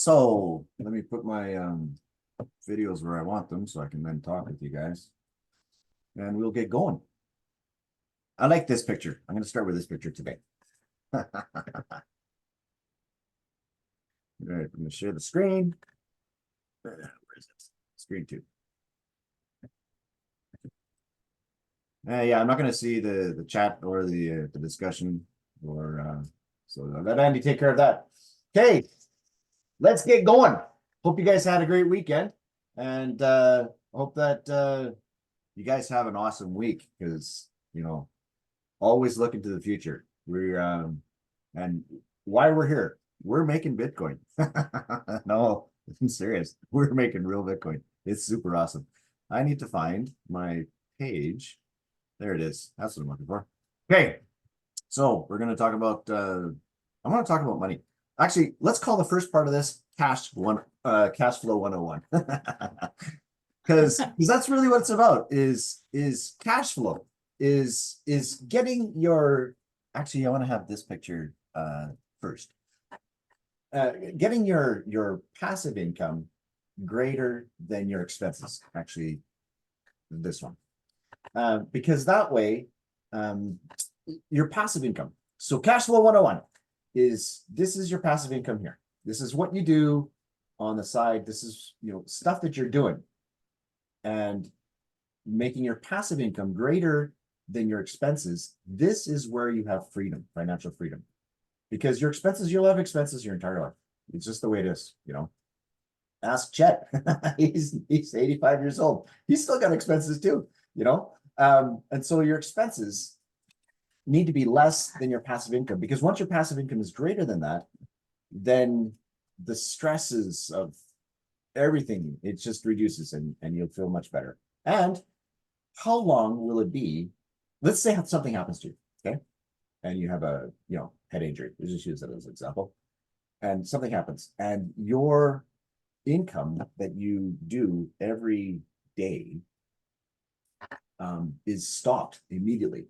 So let me put my videos where I want them so I can then talk with you guys. And we'll get going. I like this picture. I'm going to start with this picture today. All right, I'm going to share the screen. Where is it? Screen 2. Yeah, I'm not going to see the chat or the discussion or so let Andy take care of that. Okay, let's get going. Hope you guys had a great weekend, and hope that you guys have an awesome week, because always look into the future. We're and why we're here. We're making Bitcoin. No, I'm serious. We're making real Bitcoin. It's super awesome. I need to find my page. There it is. That's what I'm looking for. Okay. So we're going to talk about, I want to talk about money. Actually, let's call the first part of this CashFlow 101. Because that's really what it's about, is cash flow, is getting your, actually, I want to have this picture first. Getting your passive income greater than your expenses. Actually, this one. Because that way, your passive income. So CashFlow 101 is, this is your passive income here. This is what you do on the side. This is, stuff that you're doing, and making your passive income greater than your expenses. This is where you have freedom, financial freedom, because your expenses, you'll have expenses your entire life. It's just the way it is, Ask Chet. he's 85 years old. He's still got expenses too, and so your expenses need to be less than your passive income, because once your passive income is greater than that, then the stresses of everything, it just reduces, and you'll feel much better. And how long will it be? Let's say something happens to you, okay? And you have a, head injury. Let's just use that as an example. And something happens, and your income that you do every day is stopped immediately,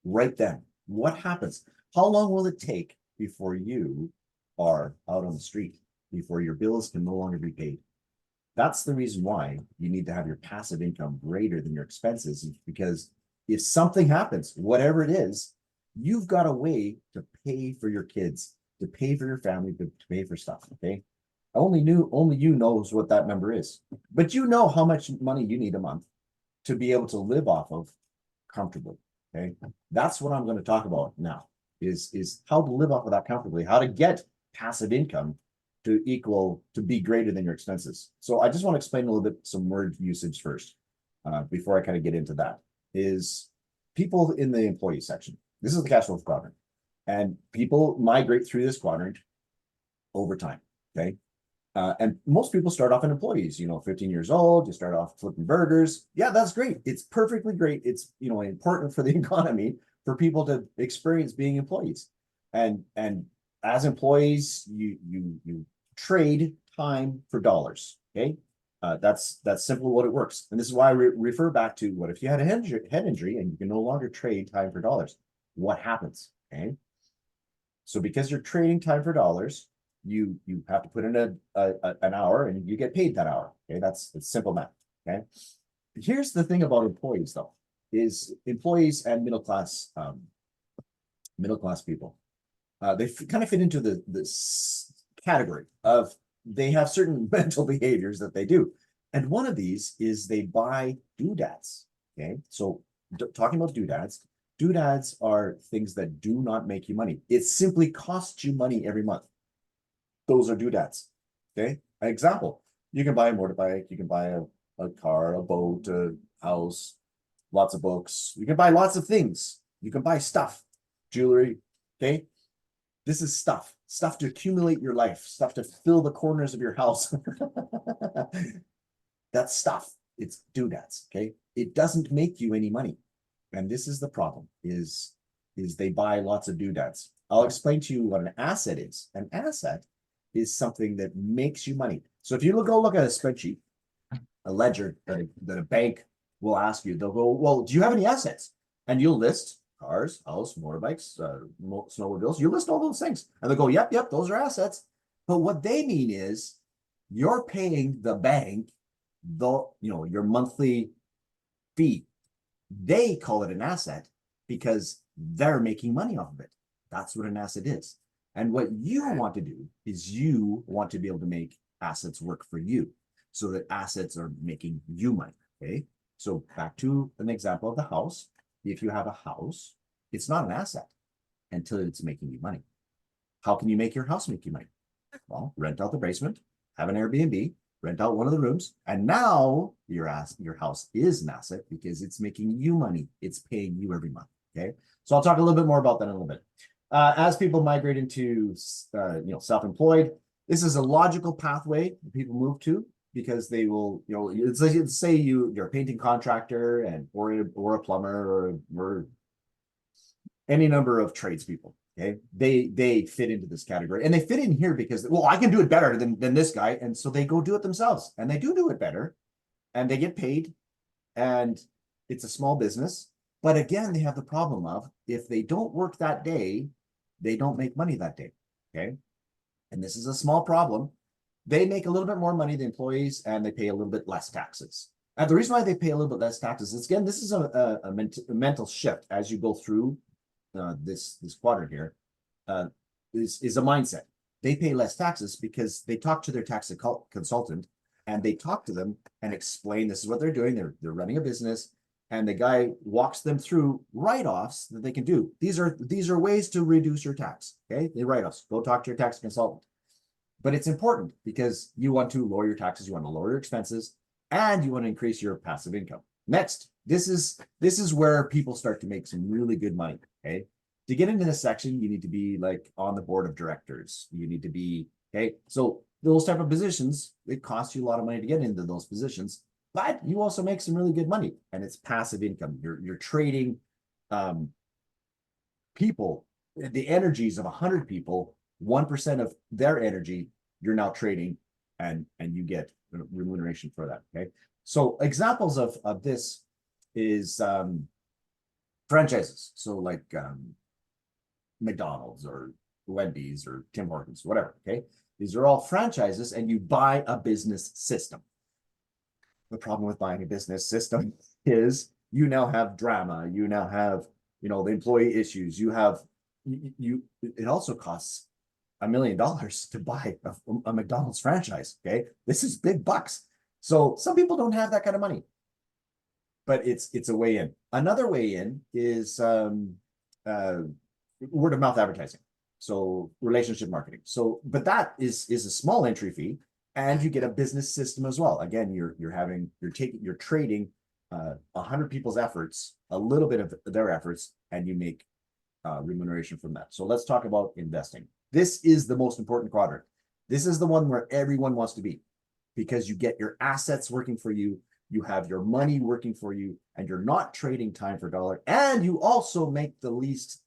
right then. What happens? How long will it take before you are out on the street, before your bills can no longer be paid? That's the reason why you need to have your passive income greater than your expenses, because if something happens, whatever it is, you've got a way to pay for your kids, to pay for your family, to pay for stuff, okay? Only you knows what that number is. But you know how much money you need a month to be able to live off of comfortably, okay? That's what I'm going to talk about now, is how to live off of that comfortably, how to get passive income to be greater than your expenses. So I just want to explain a little bit some word usage first, before I kind of get into that. Is people in the employee section. This is the cash flow quadrant, and people migrate through this quadrant over time, okay? And most people start off in employees, 15 years old, you start off flipping burgers. Yeah, that's great. It's perfectly great. It's, important for the economy for people to experience being employees. And as employees, you trade time for dollars, okay? That's simply what it works. And this is why I refer back to, what if you had a head injury and you can no longer trade time for dollars? What happens, okay? So because you're trading time for dollars, you have to put in an hour, and you get paid that hour, okay? It's simple math, okay? Here's the thing about employees, though, is employees and middle class people, they kind of fit into this category of, they have certain mental behaviors that they do. And one of these is they buy doodads, okay? So talking about doodads are things that do not make you money. It simply costs you money every month. Those are doodads, okay? An example, you can buy a motorbike, you can buy a car, a boat, a house, lots of books. You can buy lots of things. You can buy stuff, jewelry, okay? This is stuff to accumulate your life, stuff to fill the corners of your house. That's stuff. It's doodads, okay? It doesn't make you any money. And this is the problem, is they buy lots of doodads. I'll explain to you what an asset is. An asset is something that makes you money. So if you go look at a spreadsheet, a ledger that a bank will ask you, they'll go, well, do you have any assets? And you'll list cars, house, motorbikes, snowmobiles. You list all those things. And they'll go, yep, those are assets. But what they mean is you're paying the bank your monthly fee. They call it an asset because they're making money off of it. That's what an asset is. And what you want to do is you want to be able to make assets work for you so that assets are making you money. Okay. So back to an example of the house. If you have a house, it's not an asset until it's making you money. How can you make your house make you money? Well, rent out the basement, have an Airbnb, rent out one of the rooms, and now your house is an asset because it's making you money. It's paying you every month. Okay, so I'll talk a little bit more about that in a little bit. As people migrate into self-employed, this is a logical pathway people move to because they will, it's like, say you're a painting contractor and or a plumber or any number of tradespeople. Okay, they fit into this category, and they fit in here because, well, I can do it better than this guy, and so they go do it themselves, and they do it better, and they get paid, and it's a small business. But again, they have the problem of if they don't work that day, they don't make money that day. Okay, and this is a small problem. They make a little bit more money, the employees, and they pay a little bit less taxes. And the reason why they pay a little bit less taxes is, again, this is a mental shift as you go through this quadrant here, is a mindset. They pay less taxes because they talk to their tax consultant and they talk to them and explain this is what they're doing. They're running a business, and the guy walks them through write-offs that they can do. These are ways to reduce your tax. Okay, they write-offs. Go talk to your tax consultant. But it's important because you want to lower your taxes, you want to lower your expenses, and you want to increase your passive income. Next, this is where people start to make some really good money. Okay, to get into this section, you need to be like on the board of directors. You need to be so those type of positions, it costs you a lot of money to get into those positions, but you also make some really good money, and it's passive income. You're trading people, the energies of 100 people, 1% of their energy, you're now trading, and you get remuneration for that. Okay, so examples of this is franchises. So like McDonald's or Wendy's or Tim Hortons, whatever. Okay, these are all franchises, and you buy a business system. The problem with buying a business system is you now have drama. You now have the employee issues. You have it also costs $1 million to buy a McDonald's franchise. Okay, this is big bucks. So some people don't have that kind of money, but it's a way in. Another way in is word of mouth advertising. So relationship marketing. So, but that is a small entry fee, and you get a business system as well. Again, you're trading 100 people's efforts, a little bit of their efforts, and you make remuneration from that. So let's talk about investing. This is the most important quadrant. This is the one where everyone wants to be, because you get your assets working for you, you have your money working for you, and you're not trading time for dollar, and you also make the least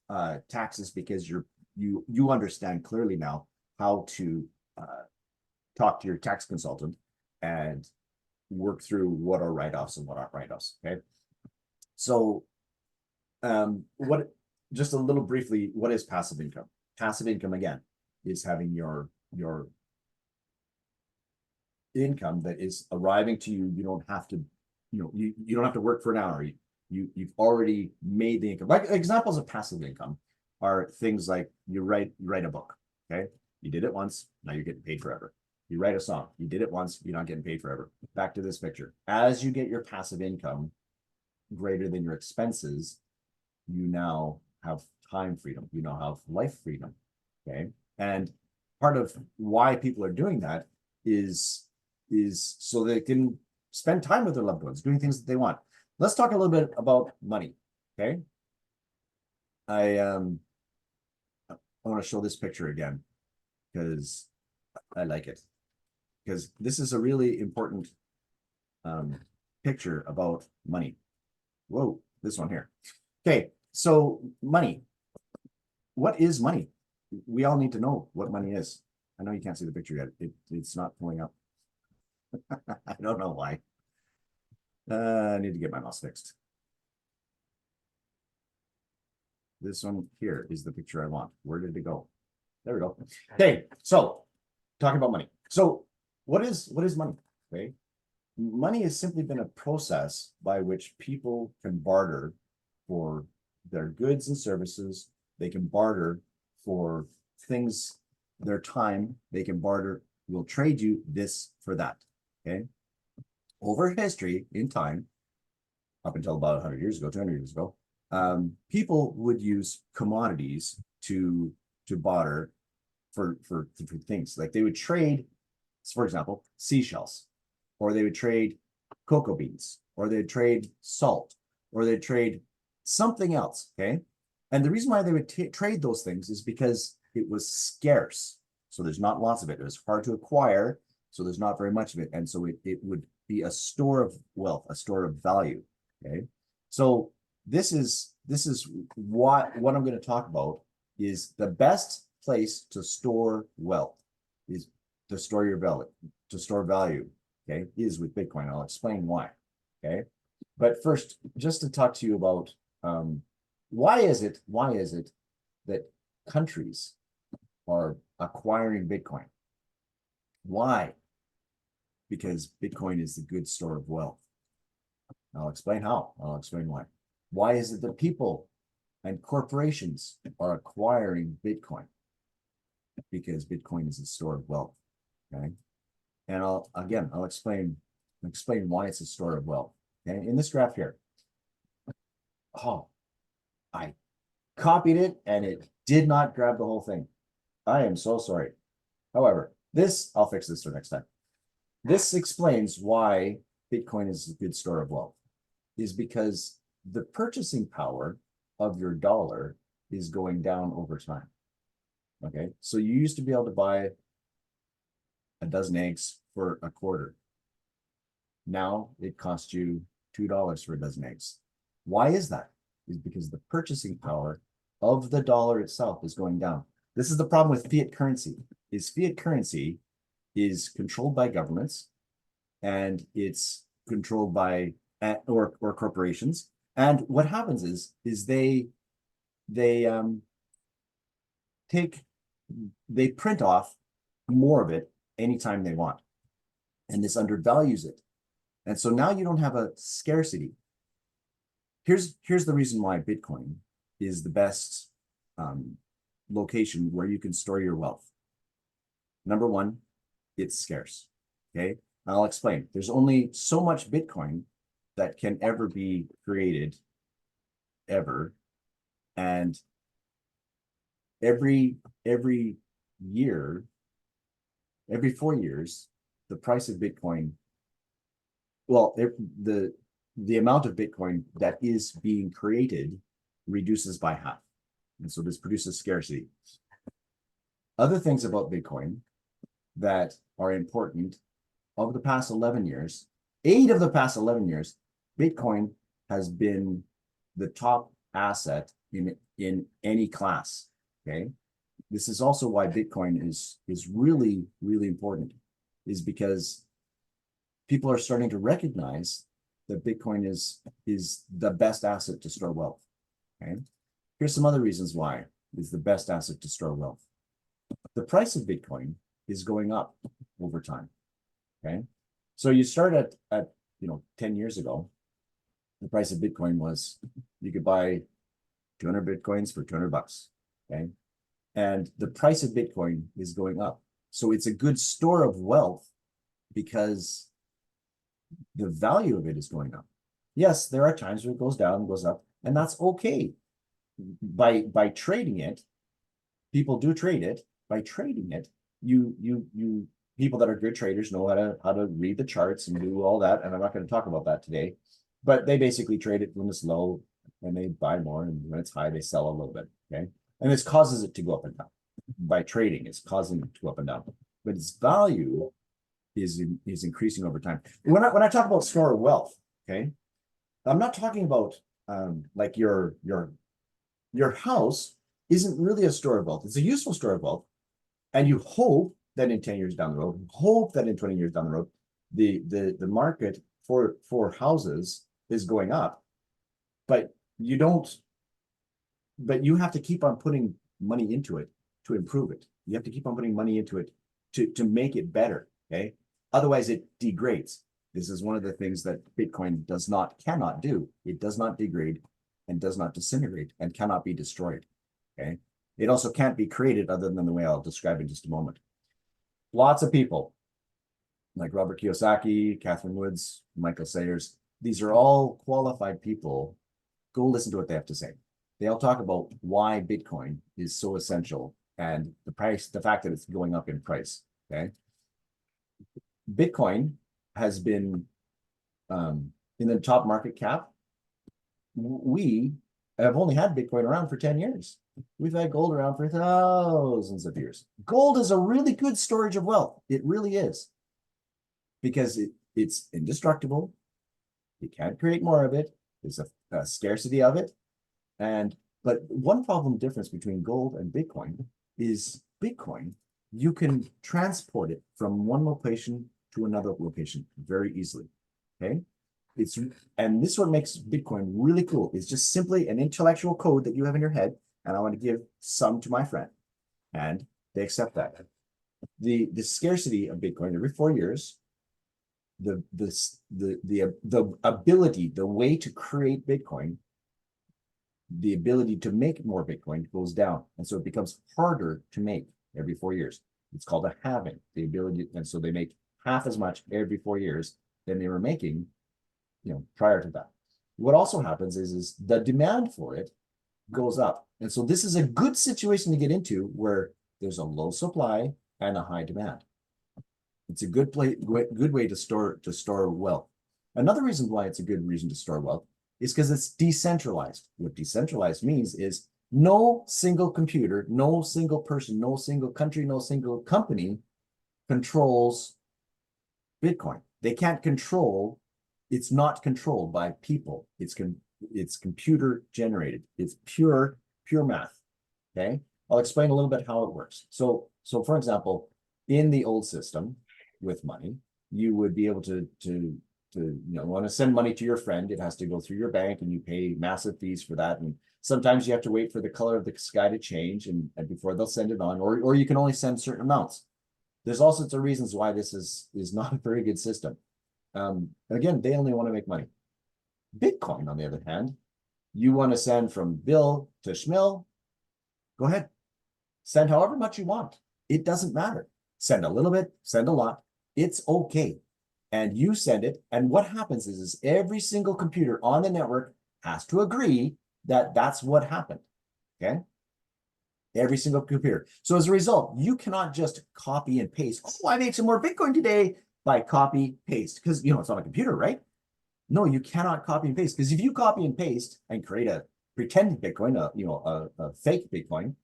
taxes because you understand clearly now how to talk to your tax consultant and work through what are write-offs and what aren't write-offs. Okay, so just a little briefly, what is passive income? Passive income, again, is having your income that is arriving to you. You don't have to, you don't have to work for an hour. You've already made the income. Like examples of passive income are things like you write a book. Okay, you did it once, now you're getting paid forever. You write a song, you did it once, you're not getting paid forever. Back to this picture. As you get your passive income greater than your expenses, you now have time freedom. You now have life freedom. Okay, and part of why people are doing that is so they can spend time with their loved ones, doing things that they want. Let's talk a little bit about money. Okay, I want to show this picture again because I like it, because this is a really important picture about money. Whoa, this one here. Okay, so money. What is money? We all need to know what money is. I know you can't see the picture yet. It's not pulling up. I don't know why. I need to get my mouse fixed. This one here is the picture I want. Where did it go? There we go. Okay, so talking about money. So what is money? Okay. Money has simply been a process by which people can barter for their goods and services. They can barter for things, their time. They can barter. We'll trade you this for that. Okay. Over history, in time, up until about 100 years ago, 200 years ago, people would use commodities to barter for things. Like they would trade, for example, seashells, or they would trade cocoa beans, or they'd trade salt, or they'd trade something else. Okay. And the reason why they would trade those things is because it was scarce. So there's not lots of it. It was hard to acquire. So there's not very much of it. And so it would be a store of wealth, a store of value. Okay. So this is what I'm going to talk about is the best place to store wealth is to store your value, to store value. Okay. Is with Bitcoin. I'll explain why. Okay. But first, just to talk to you about why is it that countries are acquiring Bitcoin? Why? Because Bitcoin is the good store of wealth. I'll explain how. I'll explain why. Why is it that people and corporations are acquiring Bitcoin? Because Bitcoin is a store of wealth. Okay. And I'll explain why it's a store of wealth. Okay. In this graph here. Oh, I copied it and it did not grab the whole thing. I am so sorry. However, I'll fix this for next time. This explains why Bitcoin is a good store of wealth, is because the purchasing power of your dollar is going down over time. Okay, so you used to be able to buy a dozen eggs for a quarter. Now it costs you $2 for a dozen eggs. Why is that? Is because the purchasing power of the dollar itself is going down. This is the problem with fiat currency. Fiat currency is controlled by governments, and it's controlled by or corporations. And what happens is they print off more of it anytime they want, and this undervalues it. And so now you don't have a scarcity. Here's the reason why Bitcoin is the best location where you can store your wealth. Number one, it's scarce. Okay, and I'll explain. There's only so much Bitcoin that can ever be created, ever, and every year, every 4 years, the price of Bitcoin, well, the amount of Bitcoin that is being created reduces by half. And so this produces scarcity. Other things about Bitcoin that are important, over the past 11 years, 8 of the past 11 years, Bitcoin has been the top asset in any class. Okay. This is also why Bitcoin is really, really important, is because people are starting to recognize that Bitcoin is the best asset to store wealth. Okay. Here's some other reasons why it's the best asset to store wealth. The price of Bitcoin is going up over time. Okay. So you start at 10 years ago, the price of Bitcoin was, you could buy 200 Bitcoins for $200. Okay. And the price of Bitcoin is going up. So it's a good store of wealth because the value of it is going up. Yes, there are times where it goes down, goes up, and that's okay. By trading it, people do trade it. By trading it, you people that are good traders know how to read the charts and do all that. And I'm not going to talk about that today, but they basically trade it when it's low and they buy more, and when it's high, they sell a little bit. Okay. And this causes it to go up and down. By trading, it's causing it to go up and down. But its value is increasing over time. When I talk about store of wealth, okay, I'm not talking about like your house isn't really a store of wealth. It's a useful store of wealth. And you hope that in 10 years down the road, hope that in 20 years down the road, the market for houses is going up. But you have to keep on putting money into it to improve it. You have to keep on putting money into it to make it better. Okay. Otherwise, it degrades. This is one of the things that Bitcoin cannot do. It does not degrade and does not disintegrate and cannot be destroyed. Okay. It also can't be created other than the way I'll describe in just a moment. Lots of people like Robert Kiyosaki, Catherine Woods, Michael Sayers, these are all qualified people. Go listen to what they have to say. They all talk about why Bitcoin is so essential and the price, the fact that it's going up in price. Okay. Bitcoin has been in the top market cap. We have only had Bitcoin around for 10 years. We've had gold around for thousands of years. Gold is a really good storage of wealth. It really is. Because it's indestructible. You can't create more of it. There's a scarcity of it. But one problem difference between gold and Bitcoin is Bitcoin, you can transport it from one location to another location very easily. Okay. And this is what makes Bitcoin really cool. It's just simply an intellectual code that you have in your head, and I want to give some to my friend, and they accept that. The scarcity of Bitcoin every 4 years, the ability, the way to create Bitcoin, the ability to make more Bitcoin goes down, and so it becomes harder to make every 4 years. It's called a halving. The ability, and so they make half as much every 4 years than they were making, prior to that. What also happens is the demand for it goes up, and so this is a good situation to get into where there's a low supply and a high demand. It's a good way to store wealth. Another reason why it's a good reason to store wealth is because it's decentralized. What decentralized means is no single computer, no single person, no single country, no single company controls Bitcoin. They can't control. It's not controlled by people. It's computer generated. It's pure math. Okay. I'll explain a little bit how it works. So for example, in the old system with money, you would be able to want to send money to your friend. It has to go through your bank, and you pay massive fees for that. And sometimes you have to wait for the color of the sky to change and before they'll send it on, or you can only send certain amounts. There's all sorts of reasons why this is not a very good system. Again, they only want to make money. Bitcoin, on the other hand, you want to send from Bill to Schmill, go ahead. Send however much you want. It doesn't matter. Send a little bit, send a lot. It's okay. And you send it. And what happens is every single computer on the network has to agree that that's what happened. Okay. Every single computer. So as a result, you cannot just copy and paste. Oh, I made some more Bitcoin today by copy paste, because it's not a computer, right? No, you cannot copy and paste, because if you copy and paste and create a pretended Bitcoin, a fake Bitcoin,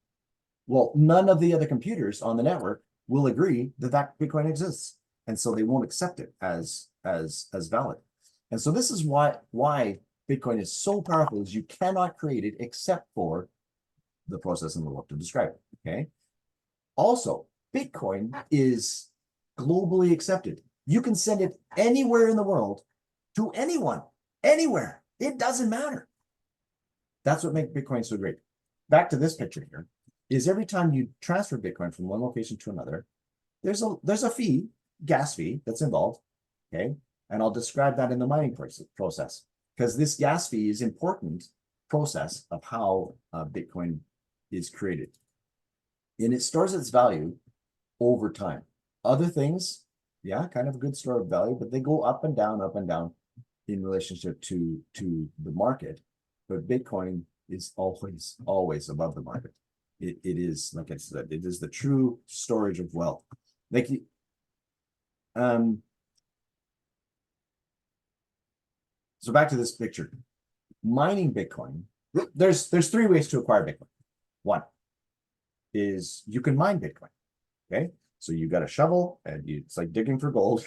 well, none of the other computers on the network will agree that Bitcoin exists, and so they won't accept it as valid. And so this is why Bitcoin is so powerful, is you cannot create it except for the process and the work to describe it. Okay. Also, Bitcoin is globally accepted. You can send it anywhere in the world to anyone, anywhere. It doesn't matter. That's what makes Bitcoin so great. Back to this picture here, is every time you transfer Bitcoin from one location to another, there's a fee, gas fee that's involved. Okay. And I'll describe that in the mining process, because this gas fee is important process of how Bitcoin is created. And it stores its value over time. Other things, yeah, kind of a good store of value, but they go up and down in relationship to the market. But Bitcoin is always above the market. It is, like I said, it is the true storage of wealth. Like, so back to this picture, mining Bitcoin. There's 3 ways to acquire Bitcoin. One is you can mine Bitcoin. Okay, so you got a shovel, and it's like digging for gold.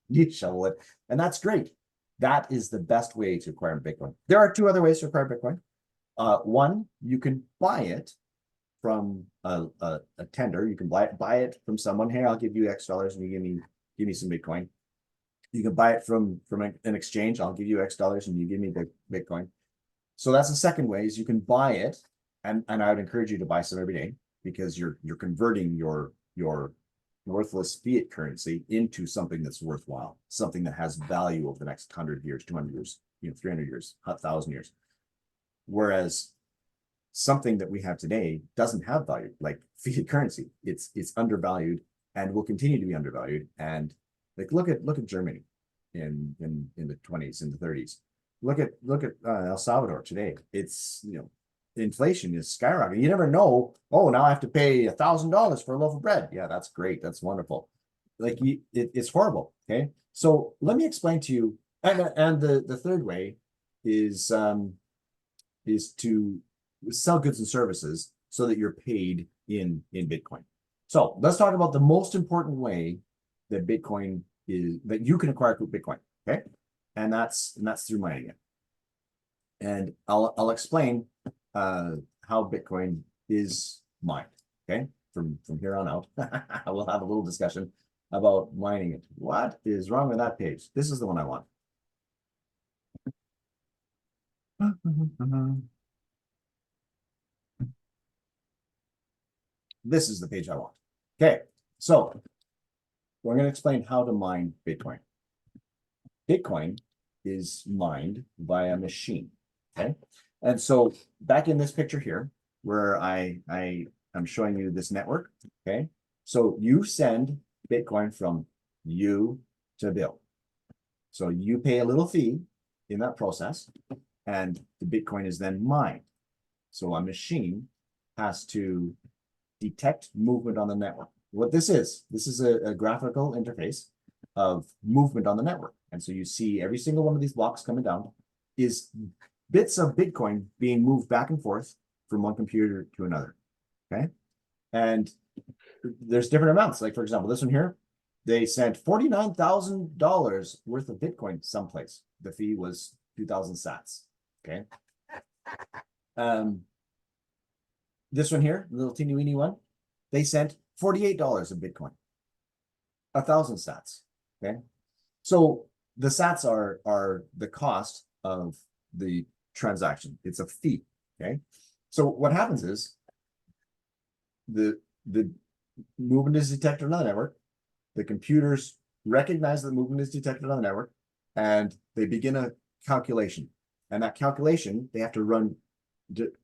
You shovel it, and that's great. That is the best way to acquire Bitcoin. There are 2 other ways to acquire Bitcoin. One, you can buy it from a tender. You can buy it from someone. Hey, I'll give you X dollars, and you give me some Bitcoin. You can buy it from an exchange. I'll give you X dollars, and you give me the Bitcoin. So that's the second way, is you can buy it, and I would encourage you to buy some every day, because you're converting your worthless fiat currency into something that's worthwhile, something that has value over the next 100 years, 200 years, 300 years, 1,000 years. Whereas something that we have today doesn't have value, like fiat currency. It's undervalued and will continue to be undervalued. And like look at Germany in the 20s, in the 30s. Look at El Salvador today. It's inflation is skyrocketing. You never know. Oh, now I have to pay $1,000 for a loaf of bread. Yeah, that's great. That's wonderful. Like it's horrible. Okay, so let me explain to you. And the third way is to sell goods and services so that you're paid in Bitcoin. So let's talk about the most important way that Bitcoin is that you can acquire Bitcoin. Okay, and that's through mining it. And I'll explain how Bitcoin is mined. Okay, from here on out, we'll have a little discussion about mining it. What is wrong with that page? This is the one I want. This is the page I want. Okay, so we're going to explain how to mine Bitcoin. Bitcoin is mined by a machine. Okay, and so back in this picture here, where I'm showing you this network. Okay, so you send Bitcoin from you to Bill. So you pay a little fee in that process, and the Bitcoin is then mined. So a machine has to detect movement on the network. What this is a graphical interface of movement on the network. And so you see every single one of these blocks coming down is bits of Bitcoin being moved back and forth from one computer to another. Okay. And there's different amounts. Like, for example, this one here, they sent $49,000 worth of Bitcoin someplace. The fee was 2,000 sats. Okay. This one here, the little teeny weeny one, they sent $48 of Bitcoin, 1,000 sats. Okay, so the sats are the cost of the transaction. It's a fee. Okay, so what happens is the movement is detected on the network. The computers recognize the movement is detected on the network, and they begin a calculation. And that calculation, they have to run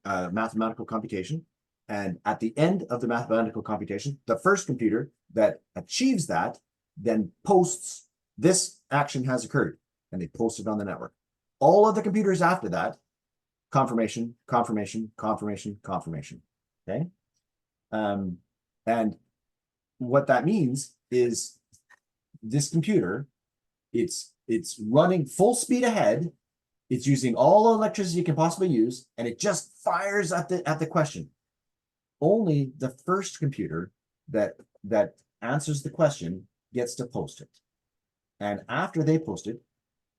mathematical computation. And at the end of the mathematical computation, the first computer that achieves that then posts this action has occurred, and they post it on the network. All of the computers after that, confirmation, confirmation, confirmation, confirmation. Okay. And what that means is this computer, it's running full speed ahead. It's using all the electricity it can possibly use, and it just fires at the question. Only the first computer that answers the question gets to post it. And after they post it,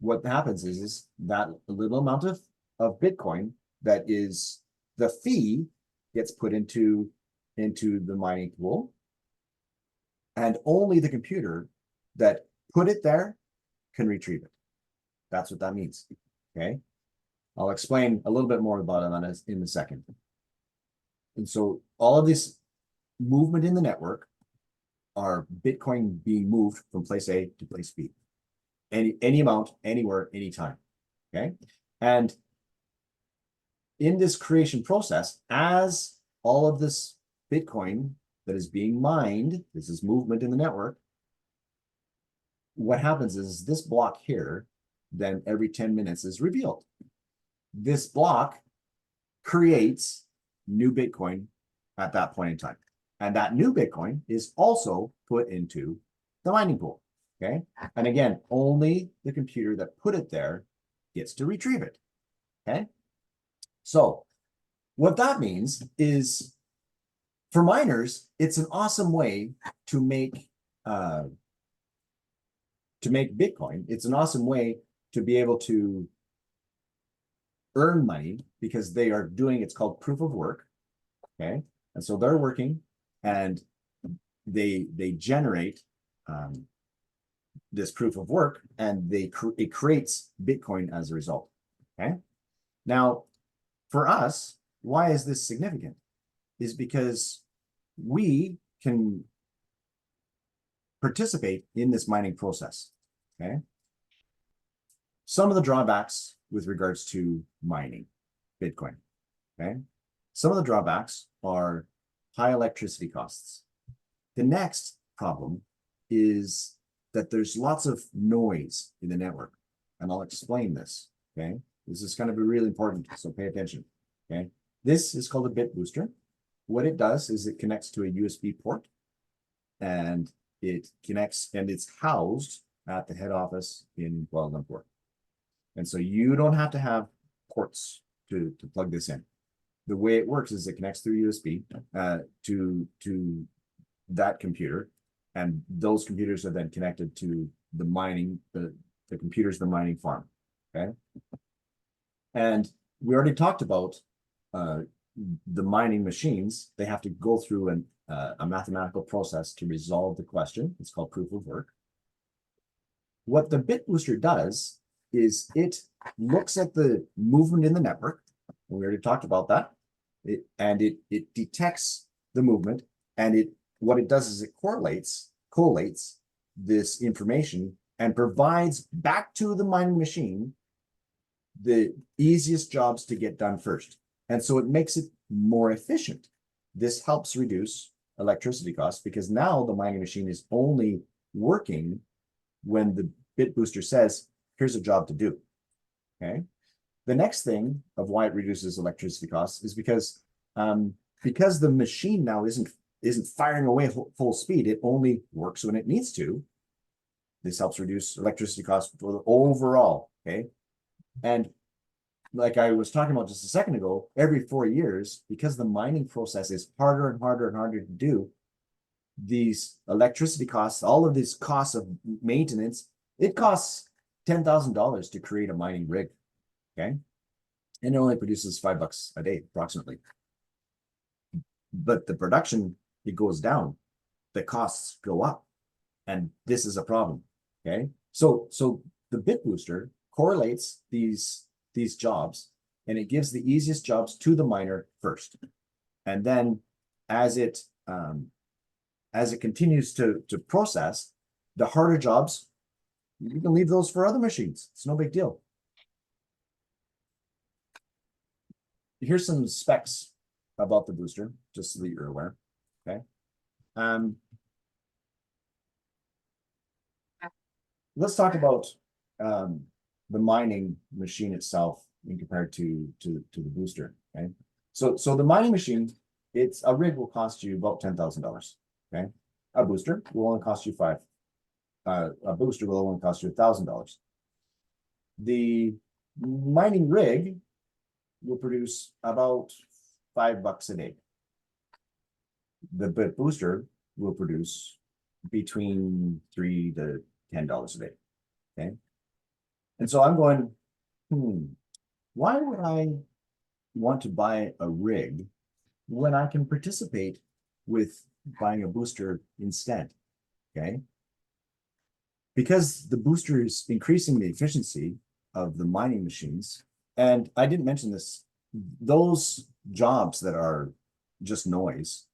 what happens is that little amount of Bitcoin that is the fee gets put into the mining pool. And only the computer that put it there can retrieve it. That's what that means. Okay. I'll explain a little bit more about that in a second. And so all of this movement in the network are Bitcoin being moved from place A to place B. Any amount, anywhere, anytime. Okay. And in this creation process, as all of this Bitcoin that is being mined, this is movement in the network, what happens is this block here, then every 10 minutes is revealed. This block creates new Bitcoin at that point in time. And that new Bitcoin is also put into the mining pool. Okay. And again, only the computer that put it there gets to retrieve it. Okay. So what that means is for miners, it's an awesome way to make Bitcoin. It's an awesome way to be able to earn money because they are doing, it's called proof of work. Okay. And so they're working and they generate this proof of work, and it creates Bitcoin as a result. Okay. Now, for us, why is this significant? Is because we can participate in this mining process. Okay. Some of the drawbacks with regards to mining Bitcoin. Okay. Some of the drawbacks are high electricity costs. The next problem is that there's lots of noise in the network. And I'll explain this. Okay. This is going to be really important. So pay attention. Okay. This is called a BitBooster. What it does is it connects to a USB port, and it connects, and it's housed at the head office in Kuala Lumpur. And so you don't have to have ports to plug this in. The way it works is it connects through USB to that computer, and those computers are then connected to the mining, the computers, the mining farm. Okay. And we already talked about the mining machines. They have to go through a mathematical process to resolve the question. It's called proof of work. What the BitBooster does is it looks at the movement in the network. We already talked about that. It detects the movement, and what it does is it collates this information and provides back to the mining machine the easiest jobs to get done first. And so it makes it more efficient. This helps reduce electricity costs because now the mining machine is only working when the BitBooster says, here's a job to do. Okay. The next thing of why it reduces electricity costs is because the machine now isn't firing away full speed. It only works when it needs to. This helps reduce electricity costs for the overall. Okay. And like I was talking about just a second ago, every 4 years, because the mining process is harder and harder and harder to do, these electricity costs, all of these costs of maintenance, it costs $10,000 to create a mining rig. Okay. And it only produces $5 a day, approximately. But the production, it goes down. The costs go up. And this is a problem. Okay. So the BitBooster correlates these jobs, and it gives the easiest jobs to the miner first. And then as it continues to process, the harder jobs, you can leave those for other machines. It's no big deal. Here's some specs about the booster, just so that you're aware. Okay. Let's talk about the mining machine itself in compared to the booster. Okay. So the mining machine, a rig will cost you about $10,000. Okay. A booster will only cost you $5,000. A booster will only cost you $1,000. The mining rig will produce about $5 a day. The BitBooster will produce between $3 to $10 a day. Okay. And so I'm going, why would I want to buy a rig when I can participate with buying a booster instead? Okay. Because the booster is increasing the efficiency of the mining machines. And I didn't mention this, those jobs that are just noise,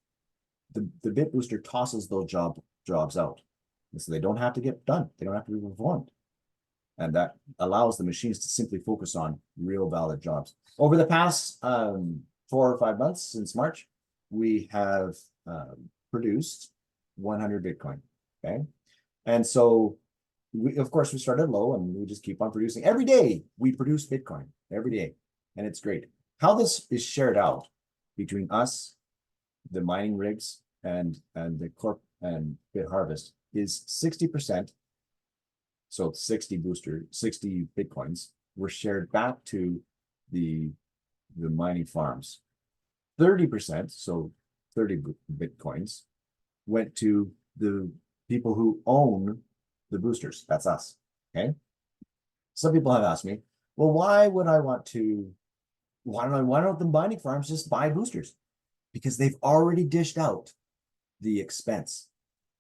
the BitBooster tosses those jobs out. And so they don't have to get done. They don't have to be performed. And that allows the machines to simply focus on real valid jobs. Over the past 4 or 5 months since March, we have produced 100 Bitcoin. Okay. And so of course, we started low and we just keep on producing. Every day we produce Bitcoin, every day. And it's great. How this is shared out between us, the mining rigs, and the corp and BitHarvest is 60%. So 60 Bitcoins were shared back to the mining farms. 30%, so 30 Bitcoins, went to the people who own the boosters. That's us. Okay. Some people have asked me, well, why don't the mining farms just buy boosters? Because they've already dished out the expense.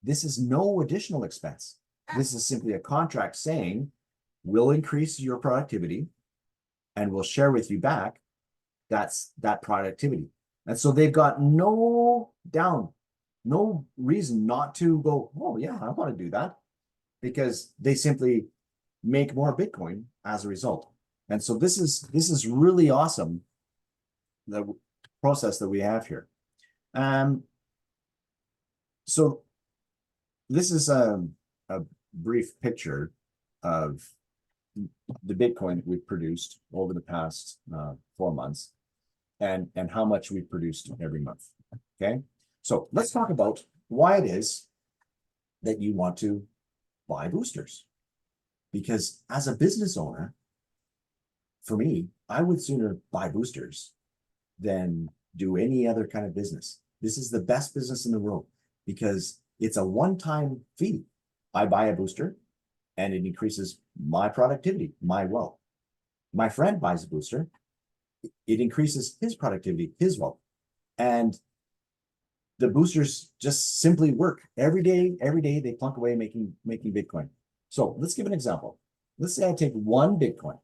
This is no additional expense. This is simply a contract saying we'll increase your productivity and we'll share with you back that productivity. And so they've got no no reason not to go, oh yeah, I want to do that, because they simply make more Bitcoin as a result. And so this is really awesome, the process that we have here. So this is a brief picture of the Bitcoin we've produced over the past 4 months, and how much we've produced every month. Okay, so let's talk about why it is that you want to buy boosters. Because as a business owner, for me, I would sooner buy boosters than do any other kind of business. This is the best business in the world because it's a one-time fee. I buy a booster and it increases my productivity, my wealth. My friend buys a booster, it increases his productivity, his wealth. And the boosters just simply work every day they plunk away making Bitcoin. So let's give an example. Let's say I take one Bitcoin.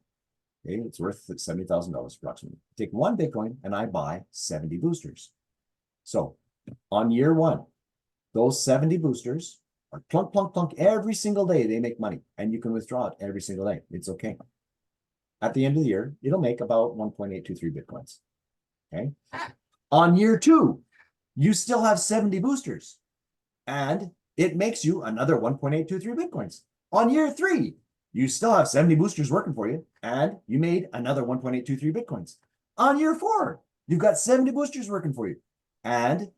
Okay, it's worth $70,000 approximately. Take one Bitcoin and I buy 70 boosters. So on year one, those 70 boosters are plunk, plunk, plunk every single day. They make money and you can withdraw it every single day. It's okay. At the end of the year, it'll make about 1.823 Bitcoins. Okay. On year two, you still have 70 boosters and it makes you another 1.823 Bitcoins. On year three, you still have 70 boosters working for you and you made another 1.823 Bitcoins. On year four, you've got 70 boosters working for you and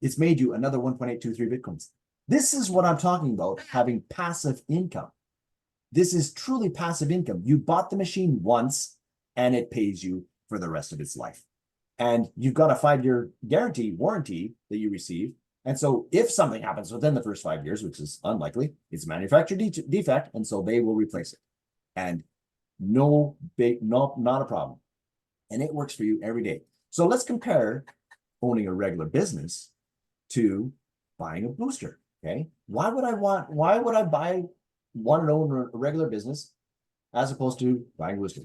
it's made you another 1.823 Bitcoins. This is what I'm talking about, having passive income. This is truly passive income. You bought the machine once and it pays you for the rest of its life. And you've got a 5-year guarantee warranty that you receive. And so if something happens within the first 5 years, which is unlikely, it's a manufacturer defect, and so they will replace it. And not a problem. And it works for you every day. So let's compare owning a regular business to buying a booster. Okay. Why would I want to own a regular business as opposed to buying a booster?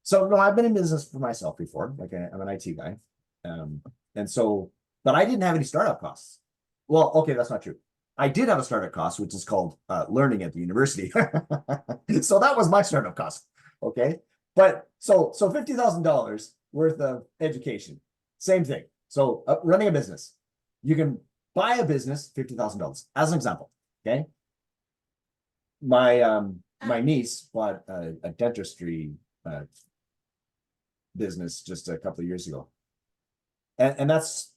So no, I've been in business for myself before. Like I'm an IT guy. And so, but I didn't have any startup costs. Well, okay, that's not true. I did have a startup cost, which is called learning at the university. So that was my startup cost. Okay. But so $50,000 worth of education, same thing. So running a business, you can buy a business, $50,000 as an example. Okay. My niece bought a dentistry business just a couple of years ago. And that's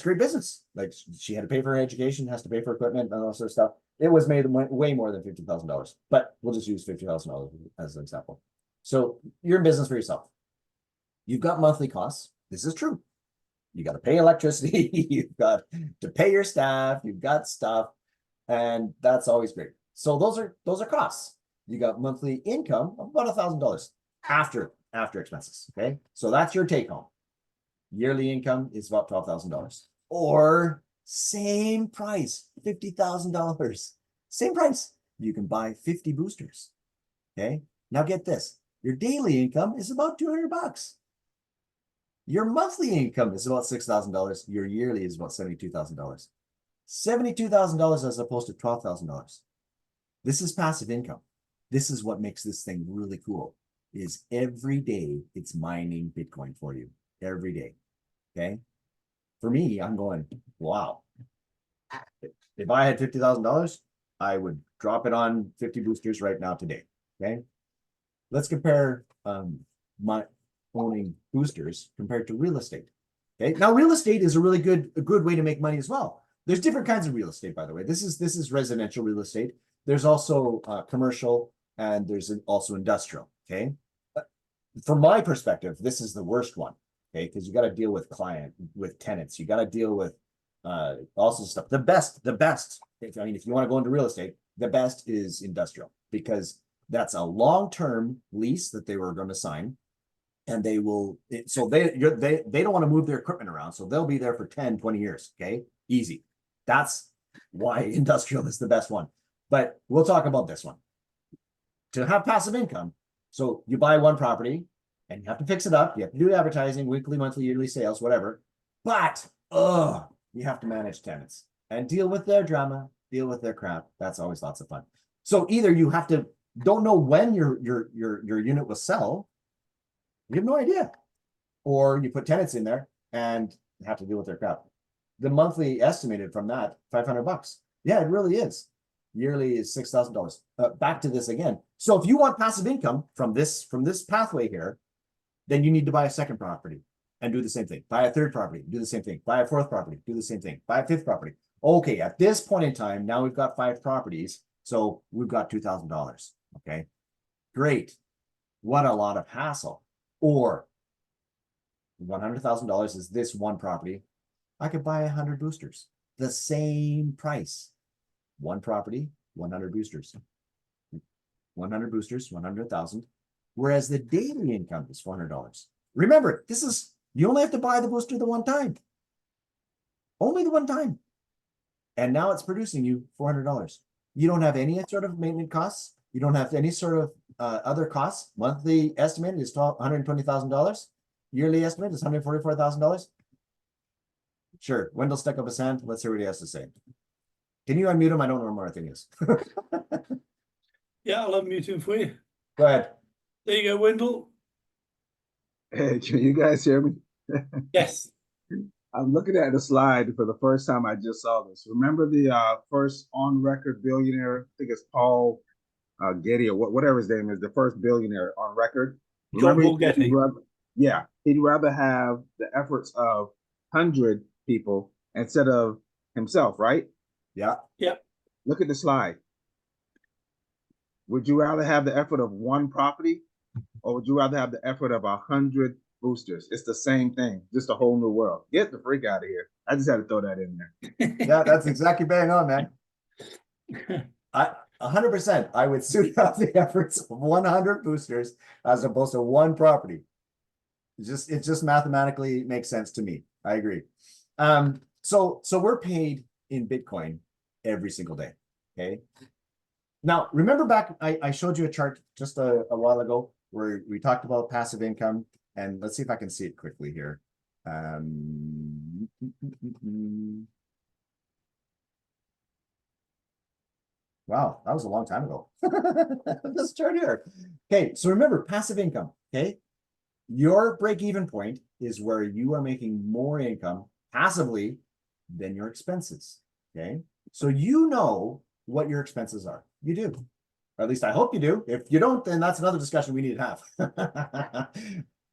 great business. Like she had to pay for her education, has to pay for equipment and all sort of stuff. It was made way more than $50,000, but we'll just use $50,000 as an example. So you're in business for yourself. You've got monthly costs. This is true. You got to pay electricity. You've got to pay your staff. You've got stuff, and that's always great. So those are costs. You got monthly income of about $1,000 after expenses. Okay, so that's your take home. Yearly income is about $12,000, or same price, $50,000. Same price. You can buy 50 boosters. Okay, now get this. Your daily income is about $200. Your monthly income is about $6,000. Your yearly is about $72,000. $72,000 as opposed to $12,000. This is passive income. This is what makes this thing really cool. Is every day it's mining Bitcoin for you every day. Okay. For me, I'm going, wow. If I had $50,000, I would drop it on 50 boosters right now today. Okay. Let's compare my owning boosters compared to real estate. Okay. Now, real estate is a good way to make money as well. There's different kinds of real estate, by the way. This is residential real estate. There's also commercial, and there's also industrial. Okay. From my perspective, this is the worst one. Okay, because you got to deal with tenants. You got to deal with also stuff. The best. If you want to go into real estate, the best is industrial, because that's a long-term lease that they were going to sign, and they will. So they don't want to move their equipment around, so they'll be there for 10, 20 years. Okay, easy. That's why industrial is the best one. But we'll talk about this one. To have passive income, so you buy one property, and you have to fix it up. You have to do advertising, weekly, monthly, yearly sales, whatever. But you have to manage tenants. and deal with their drama, deal with their crap. That's always lots of fun. So either you have to don't know when your unit will sell, you have no idea, or you put tenants in there and have to deal with their crap. The monthly estimated from that $500. Yeah, it really is. Yearly is $6,000. Back to this again. So if you want passive income from this pathway here, then you need to buy a second property and do the same thing. Buy a third property, do the same thing. Buy a fourth property, do the same thing. Buy a fifth property. Okay, at this point in time, now we've got 5 properties, so we've got $2,000. Okay, great. What a lot of hassle. Or $100,000 is this one property. I could buy 100 boosters, the same price. One property, 100 boosters. 100 boosters, 100,000. Whereas the daily income is $400. Remember, this is, you only have to buy the booster the one time. Only the one time. And now it's producing you $400. You don't have any sort of maintenance costs. You don't have any sort of other costs. Monthly estimate is $120,000. Yearly estimate is $144,000. Sure. Wendell stuck up his hand. Let's hear what he has to say. Can you unmute him? I don't know where my thing is. Yeah, I'll unmute him for you. Go ahead. There you go, Wendell. Hey, can you guys hear me? Yes. I'm looking at the slide for the first time. I just saw this. Remember the first on-record billionaire? I think it's Paul Getty or whatever his name is. The first billionaire on record. Remember, Paul Getty. Yeah, he'd rather have the efforts of 100 people instead of himself, right? Yeah. Yeah. Look at the slide. Would you rather have the effort of one property, or would you rather have the effort of 100 boosters? It's the same thing, just a whole new world. Get the freak out of here. I just had to throw that in there. Yeah, that's exactly bang on, man. 100%. I would suit out the efforts of 100 boosters as opposed to one property. It just mathematically makes sense to me. I agree. So we're paid in Bitcoin every single day. Okay. Now, remember back, I showed you a chart just a while ago where we talked about passive income, and let's see if I can see it quickly here. Wow, that was a long time ago. This chart here. Okay, so remember passive income. Okay, your break-even point is where you are making more income passively than your expenses. Okay, so you know what your expenses are. You do. Or at least I hope you do. If you don't, then that's another discussion we need to have.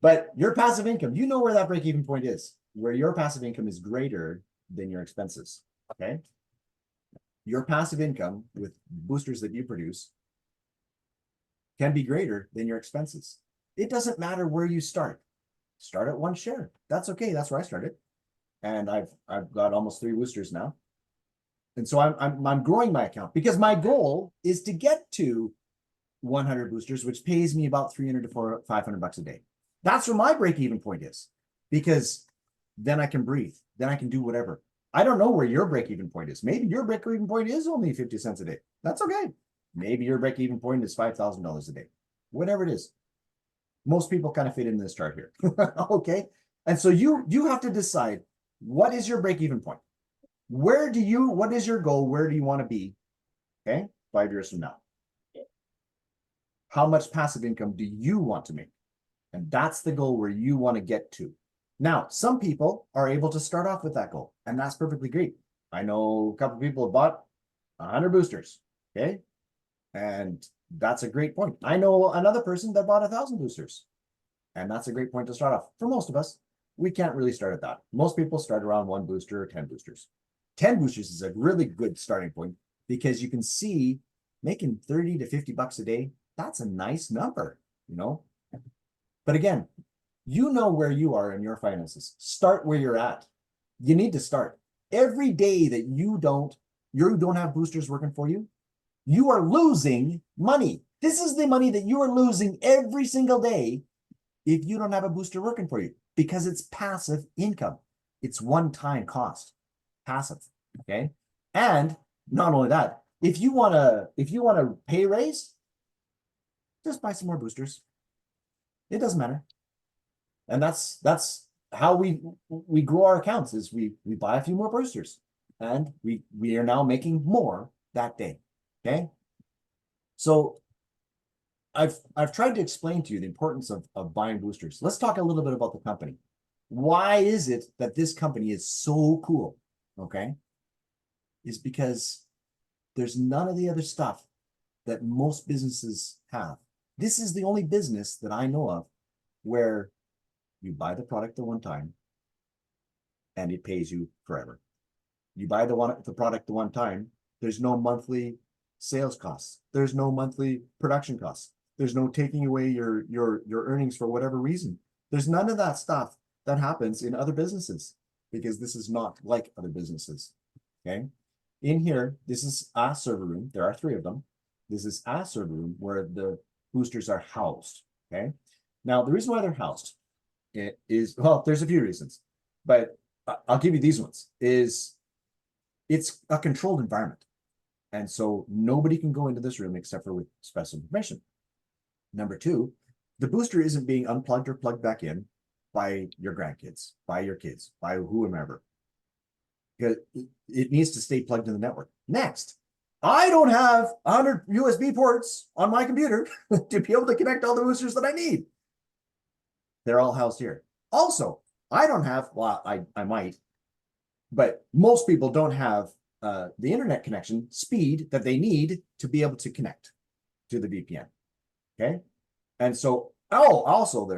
But your passive income, you know where that break-even point is, where your passive income is greater than your expenses. Okay. Your passive income with boosters that you produce can be greater than your expenses. It doesn't matter where you start. Start at one share. That's okay. That's where I started. And I've got almost 3 boosters now. And so I'm growing my account because my goal is to get to 100 boosters, which pays me about $300 to $500 a day. That's where my break-even point is, because then I can breathe. Then I can do whatever. I don't know where your break-even point is. Maybe your break-even point is only 50 cents a day. That's okay. Maybe your break-even point is $5,000 a day. Whatever it is. Most people kind of fit into this chart here. Okay. And so you have to decide, what is your break-even point? What is your goal? Where do you want to be? Okay. 5 years from now. How much passive income do you want to make? And that's the goal where you want to get to. Now, some people are able to start off with that goal, and that's perfectly great. I know a couple of people have bought 100 boosters. Okay. And that's a great point. I know another person that bought 1,000 boosters. And that's a great point to start off. For most of us, we can't really start at that. Most people start around 1 booster or 10 boosters. 10 boosters is a really good starting point because you can see making 30 to 50 bucks a day. That's a nice number, you know. But again, you know where you are in your finances. Start where you're at. You need to start. Every day that you don't have boosters working for you, you are losing money. This is the money that you are losing every single day if you don't have a booster working for you, because it's passive income. It's one-time cost. Passive. Okay. And not only that, if you want to pay raise, just buy some more boosters. It doesn't matter. And that's how we grow our accounts, is we buy a few more boosters. And we are now making more that day. Okay. So I've tried to explain to you the importance of buying boosters. Let's talk a little bit about the company. Why is it that this company is so cool? Okay. Is because there's none of the other stuff that most businesses have. This is the only business that I know of where you buy the product the one time and it pays you forever. You buy the product the one time, there's no monthly sales costs. There's no monthly production costs. There's no taking away your earnings for whatever reason. There's none of that stuff that happens in other businesses because this is not like other businesses. Okay. In here, this is a server room. There are 3 of them. This is a server room where the boosters are housed. Okay. Now, the reason why they're housed is, well, there's a few reasons, but I'll give you these ones. Is it's a controlled environment. And so nobody can go into this room except for with special permission. Number 2, the booster isn't being unplugged or plugged back in by your grandkids, by your kids, by whomever. Because it needs to stay plugged in the network. Next, I don't have 100 USB ports on my computer to be able to connect all the boosters that I need. They're all housed here. Also, I don't have, well, I might, but most people don't have the internet connection speed that they need to be able to connect to the VPN. Okay. And so, also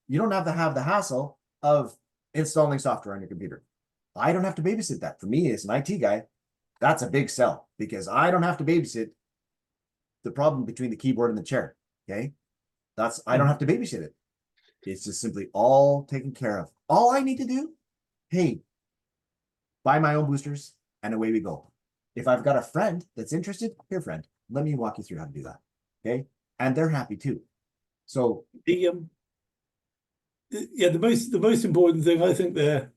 you don't have to have the hassle of installing software on your computer. I don't have to babysit that. For me, as an IT guy, that's a big sell because I don't have to babysit the problem between the keyboard and the chair. Okay. I don't have to babysit it. It's just simply all taken care of. All I need to do, hey, buy my own boosters and away we go. If I've got a friend that's interested, here, friend, let me walk you through how to do that. Okay. And they're happy too. So The most important thing I think there,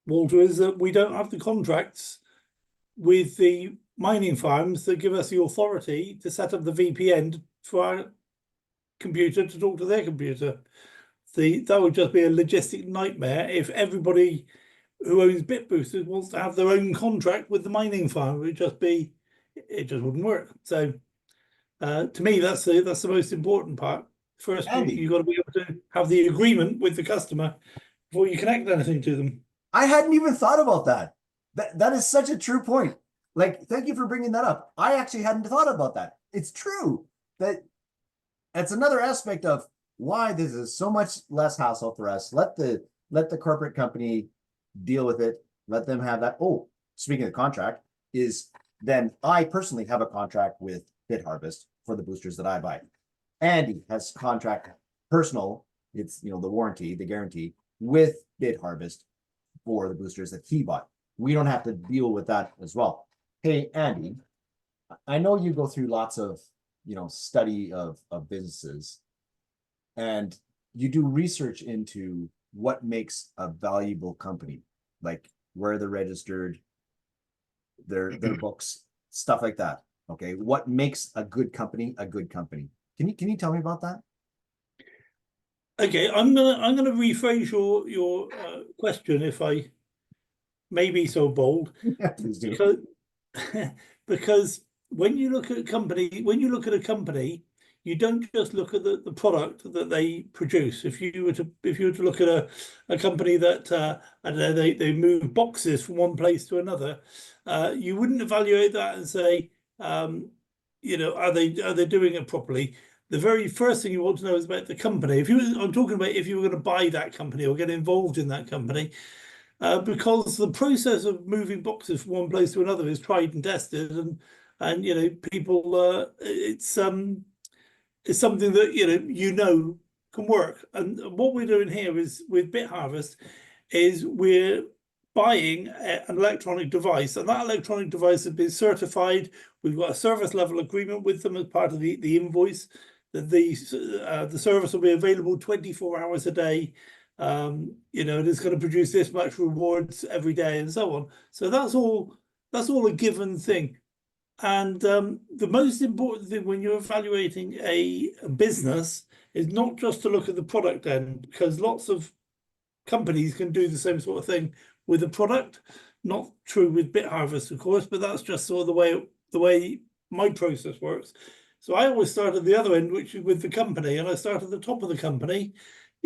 Walter, is that we don't have the contracts with the mining farms that give us the authority to set up the VPN for our computer to talk to their computer. That would just be a logistic nightmare if everybody who owns BitBooster wants to have their own contract with the mining farm. It just wouldn't work. So to me, that's the most important part. First, you've got to be able to have the agreement with the customer before you connect anything to them. I hadn't even thought about that. That is such a true point. Like, thank you for bringing that up. I actually hadn't thought about that. It's true that it's another aspect of why this is so much less hassle for us. Let the corporate company deal with it. Let them have that. Oh, speaking of the contract, is then I personally have a contract with BitHarvest for the boosters that I buy. Andy has contract personal, it's the warranty, the guarantee with BitHarvest for the boosters that he bought. We don't have to deal with that as well. Hey, Andy, I know you go through lots of study of businesses, and you do research into what makes a valuable company, like where they're registered, their books, stuff like that. Okay, what makes a good company a good company? Can you tell me about that? Okay, I'm gonna rephrase your question if I may be so bold. Yeah, please do. Because when you look at a company, you don't just look at the product that they produce. If you were to look at a company that I don't know, they move boxes from one place to another, you wouldn't evaluate that and say, are they doing it properly? The very first thing you want to know is about the company. I'm talking about if you were going to buy that company or get involved in that company, because the process of moving boxes from one place to another is tried and tested, and people, it's something that can work. And what we're doing here is with BitHarvest is we're buying an electronic device, and that electronic device has been certified. We've got a service level agreement with them as part of the invoice. That the service will be available 24 hours a day. It is going to produce this much rewards every day and so on. So that's all a given thing. And the most important thing when you're evaluating a business is not just to look at the product end, because lots of companies can do the same sort of thing with a product. Not true with BitHarvest, of course, but that's just sort of the way my process works. So I always start at the other end, which is with the company, and I start at the top of the company.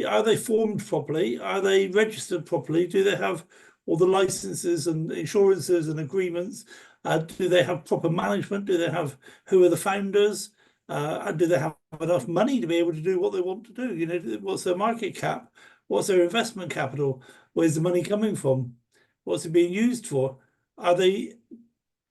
Are they formed properly? Are they registered properly? Do they have all the licenses and insurances and agreements? Do they have proper management? Do they have, who are the founders? And do they have enough money to be able to do what they want to do? You know, what's their market cap? What's their investment capital? Where's the money coming from? What's it being used for? Are they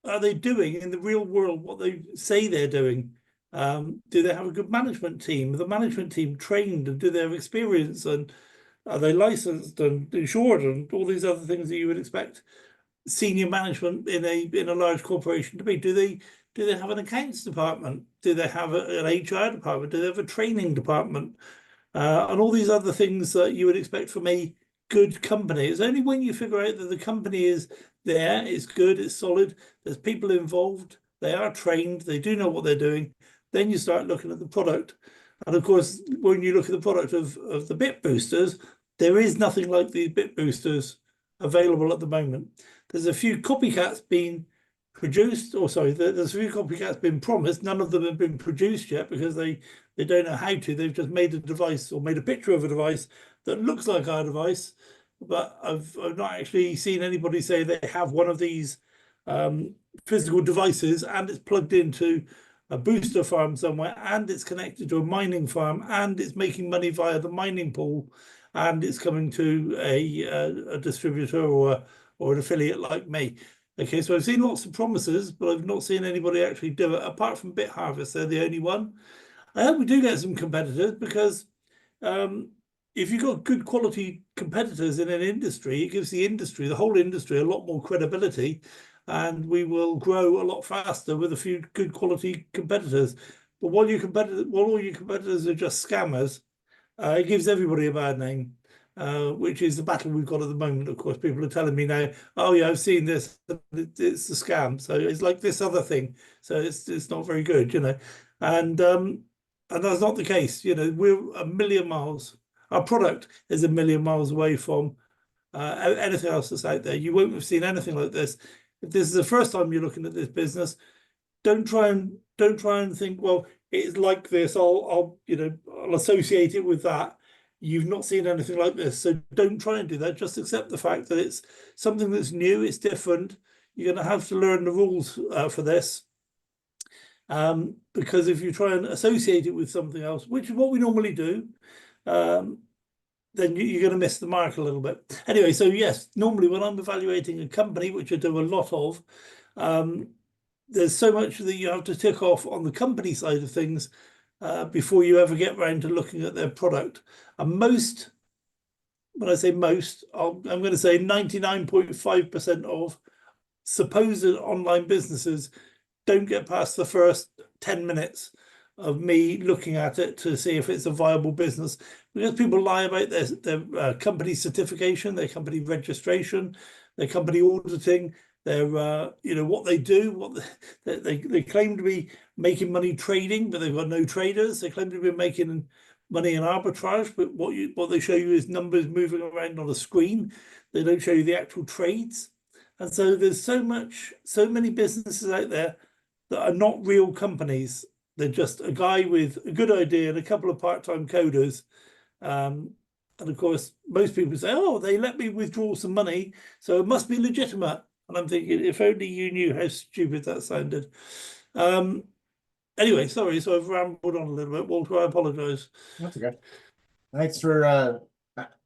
doing in the real world what they say they're doing? Do they have a good management team? Are the management team trained, and do they have experience, and are they licensed and insured, and all these other things that you would expect senior management in a large corporation to be? Do they have an accounts department? Do they have an HR department? Do they have a training department? And all these other things that you would expect from a good company. It's only when you figure out that the company is there, it's good, it's solid, there's people involved, they are trained, they do know what they're doing, then you start looking at the product. And of course, when you look at the product of the BitBoosters, there is nothing like the BitBoosters available at the moment. There's a few copycats being produced, or sorry, there's a few copycats been promised. None of them have been produced yet because they don't know how to. They've just made a device or made a picture of a device that looks like our device, but I've not actually seen anybody say they have one of these physical devices and it's plugged into a booster farm somewhere, and it's connected to a mining farm, and it's making money via the mining pool, and it's coming to a distributor or an affiliate like me. Okay, so I've seen lots of promises, but I've not seen anybody actually do it, apart from BitHarvest. They're the only one. I hope we do get some competitors, because if you've got good quality competitors in an industry, it gives the industry, the whole industry, a lot more credibility, and we will grow a lot faster with a few good quality competitors. But while all your competitors are just scammers, it gives everybody a bad name, which is the battle we've got at the moment. Of course, people are telling me now, oh yeah, I've seen this, it's a scam. So it's like this other thing. So it's not very good, you know. And that's not the case. You know, we're a million miles. Our product is a million miles away from anything else that's out there. You won't have seen anything like this. If this is the first time you're looking at this business, don't try and think, well, it's like this. I'll associate it with that. You've not seen anything like this, so don't try and do that. Just accept the fact that it's something that's new. It's different. You're going to have to learn the rules for this. Because if you try and associate it with something else, which is what we normally do, then you're going to miss the mark a little bit. Anyway, so yes, normally when I'm evaluating a company, which I do a lot of, there's so much that you have to tick off on the company side of things before you ever get around to looking at their product. And most, when I say most, I'm going to say 99.5% of supposed online businesses don't get past the first 10 minutes of me looking at it to see if it's a viable business, because people lie about their company certification, their company registration, their company auditing, their what they do, they claim to be making money trading, but they've got no traders. They claim to be making money in arbitrage, but what they show you is numbers moving around on a screen. They don't show you the actual trades. And so there's so many businesses out there that are not real companies. They're just a guy with a good idea and a couple of part-time coders. And of course, most people say, oh, they let me withdraw some money, so it must be legitimate. And I'm thinking, if only you knew how stupid that sounded. Anyway, sorry, so I've rambled on a little bit. Walter, I apologize. That's okay. Thanks for,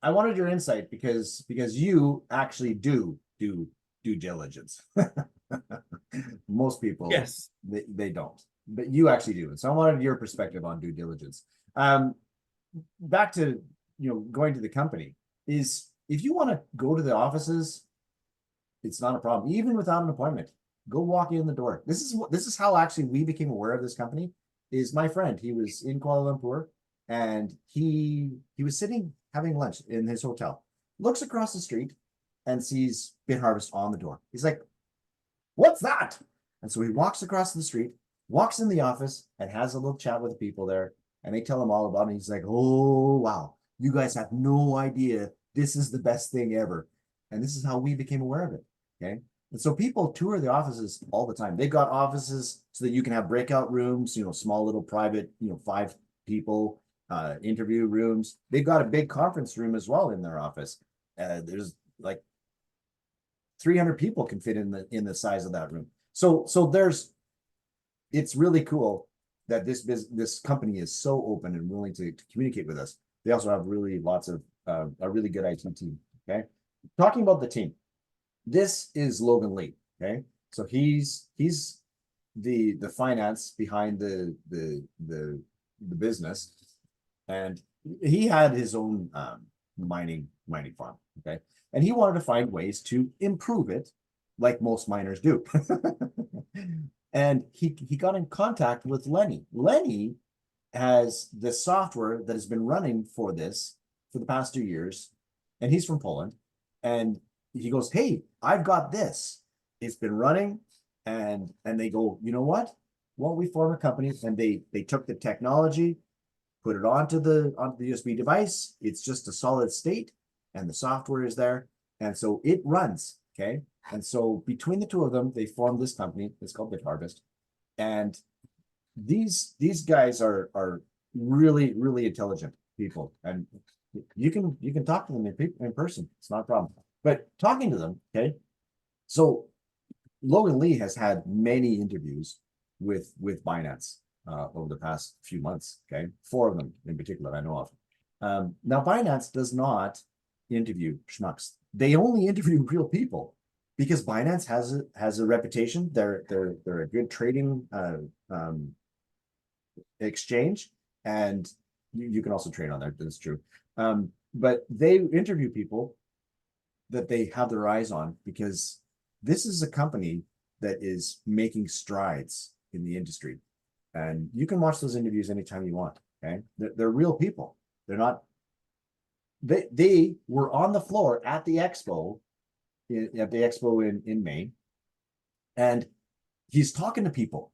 I wanted your insight because you actually do due diligence. Most people, yes, they don't, but you actually do. So I wanted your perspective on due diligence. Back to, going to the company, is if you want to go to the offices, it's not a problem, even without an appointment. Go walk in the door. This is how actually we became aware of this company. Is my friend, he was in Kuala Lumpur, and he was sitting having lunch in his hotel, looks across the street and sees BitHarvest on the door. He's like, what's that? And so he walks across the street, walks in the office, and has a little chat with the people there, and they tell him all about it. He's like, oh wow, you guys have no idea, this is the best thing ever. And this is how we became aware of it. Okay. And so people tour the offices all the time. They've got offices so that you can have breakout rooms, small little private, 5 people, interview rooms. They've got a big conference room as well in their office. There's like 300 people can fit in the size of that room. So it's really cool that this company is so open and willing to communicate with us. They also have really lots of a really good IT team. Okay. Talking about the team. This is Logan Lee. Okay. So he's the finance behind the business. And he had his own mining farm. Okay. And he wanted to find ways to improve it like most miners do. And he got in contact with Lenny. Lenny has the software that has been running for this for the past 2 years. And he's from Poland. And he goes, hey, I've got this. It's been running. And they go, you know what? Well, we form a company, and they took the technology, put it onto the USB device. It's just a solid state, and the software is there. And so it runs. Okay. And so between the two of them, they formed this company. It's called BitHarvest. And these guys are really, really intelligent people. And you can talk to them in person. It's not a problem. But talking to them, okay. So Logan Lee has had many interviews with Binance over the past few months. Okay. 4 of them in particular I know of. Now Binance does not interview schmucks. They only interview real people, because Binance has a reputation. They're a good trading exchange, and you can also trade on there. That's true. But they interview people that they have their eyes on, because this is a company that is making strides in the industry, and you can watch those interviews anytime you want. Okay, they're real people. They're not. They were on the floor at the expo, in May, and he's talking to people.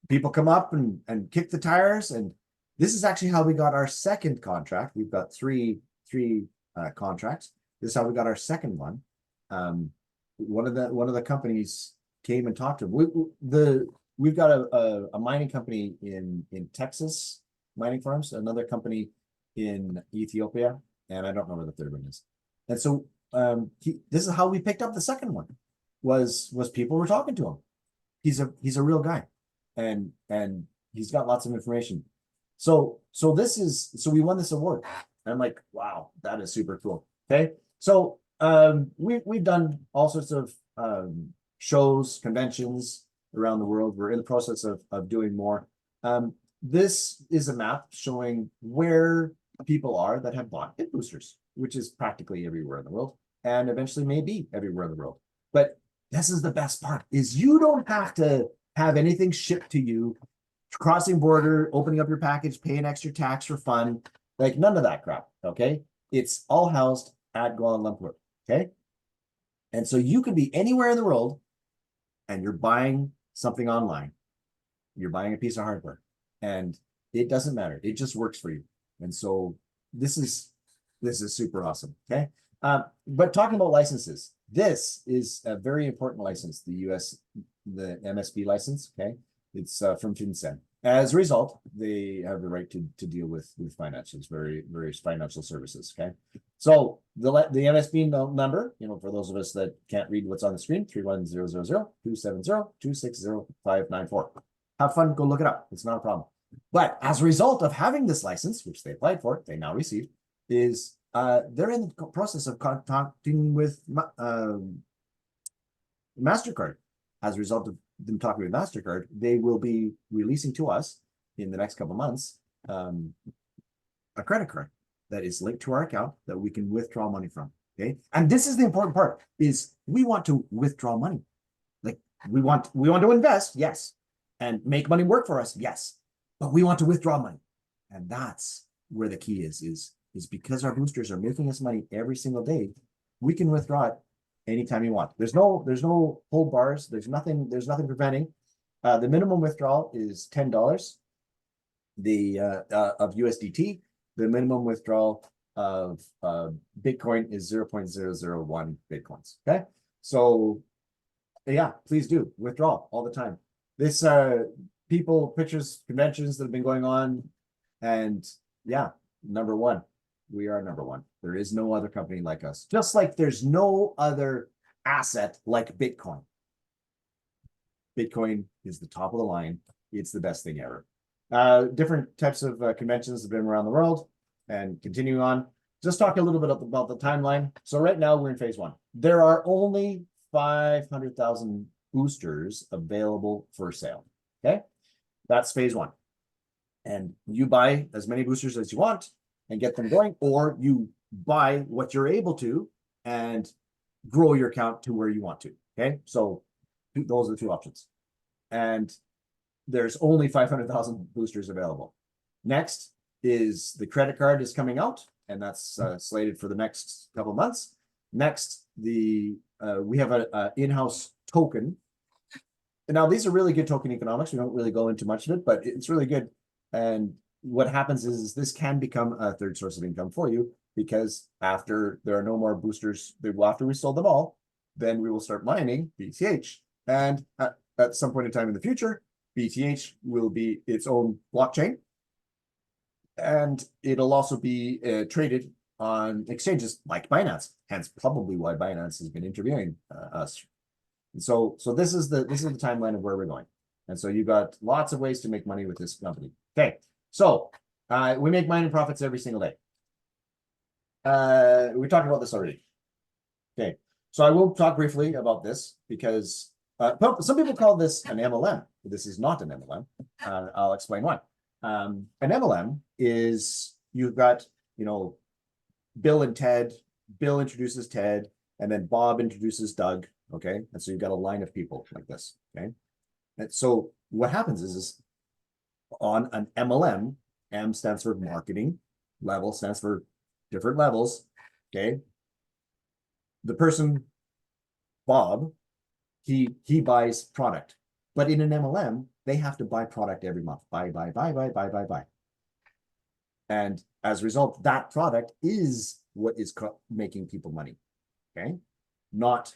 People come up and kick the tires, and this is actually how we got our second contract. We've got three contracts. This is how we got our second one. One of the companies came and talked to him. We've got a mining company in Texas, mining farms, another company in Ethiopia, and I don't know where the third one is. And so this is how we picked up the second one, was people were talking to him. He's a real guy, and he's got lots of information. So we won this award. And I'm like, wow, that is super cool. Okay. So we've done all sorts of shows, conventions around the world. We're in the process of doing more. This is a map showing where people are that have bought BitBoosters, which is practically everywhere in the world, and eventually may be everywhere in the world. But this is the best part, is you don't have to have anything shipped to you, crossing border, opening up your package, paying extra tax for fun, like none of that crap. Okay. It's all housed at Kuala Lumpur. Okay. And so you could be anywhere in the world, and you're buying something online. You're buying a piece of hardware, and it doesn't matter. It just works for you. And so this is super awesome. Okay. But talking about licenses, this is a very important license, the MSB license. Okay. It's from FinCEN. As a result, they have the right to deal with financials, various financial services. Okay. So the MSB number, for those of us that can't read what's on the screen, 3100270260594. Have fun, go look it up. It's not a problem. But as a result of having this license, which they applied for, they now received, is they're in the process of contacting with MasterCard. As a result of them talking with MasterCard, they will be releasing to us in the next couple of months a credit card that is linked to our account that we can withdraw money from. Okay. And this is the important part, is we want to withdraw money. Like we want to invest, yes, and make money work for us, yes, but we want to withdraw money. And that's where the key is because our boosters are making us money every single day, we can withdraw it anytime you want. There's no hold bars. There's nothing preventing. The minimum withdrawal is $10 of USDT. The minimum withdrawal of Bitcoin is 0.001 Bitcoins. Okay. So yeah, please do withdraw all the time. This people, pictures, conventions that have been going on, and yeah, number one, we are number one. There is no other company like us. Just like there's no other asset like Bitcoin. Bitcoin is the top of the line. It's the best thing ever. Different types of conventions have been around the world, and continuing on. Just talk a little bit about the timeline. So right now we're in phase one. There are only 500,000 boosters available for sale. Okay, that's phase one. And you buy as many boosters as you want and get them going, or you buy what you're able to and grow your account to where you want to. Okay, so those are the two options. And there's only 500,000 boosters available. Next is the credit card is coming out, and that's slated for the next couple of months. Next, we have a in-house token. And now these are really good token economics. We don't really go into much of it, but it's really good. And what happens is this can become a third source of income for you, because after there are no more boosters, after we sold them all, then we will start mining BTH. And at some point in time in the future, BTH will be its own blockchain. And it'll also be traded on exchanges like Binance, hence probably why Binance has been interviewing us. And so this is the timeline of where we're going. And so you've got lots of ways to make money with this company. Okay, so we make mining profits every single day. We talked about this already. Okay, so I will talk briefly about this because some people call this an MLM. This is not an MLM. I'll explain why. An MLM is you've got, Bill and Ted. Bill introduces Ted, and then Bob introduces Doug. Okay, and so you've got a line of people like this. Okay, and so what happens is on an MLM, M stands for marketing, level stands for different levels. Okay, the person Bob, he buys product, but in an MLM they have to buy product every month. Buy. And as a result, that product is what is making people money. Okay, not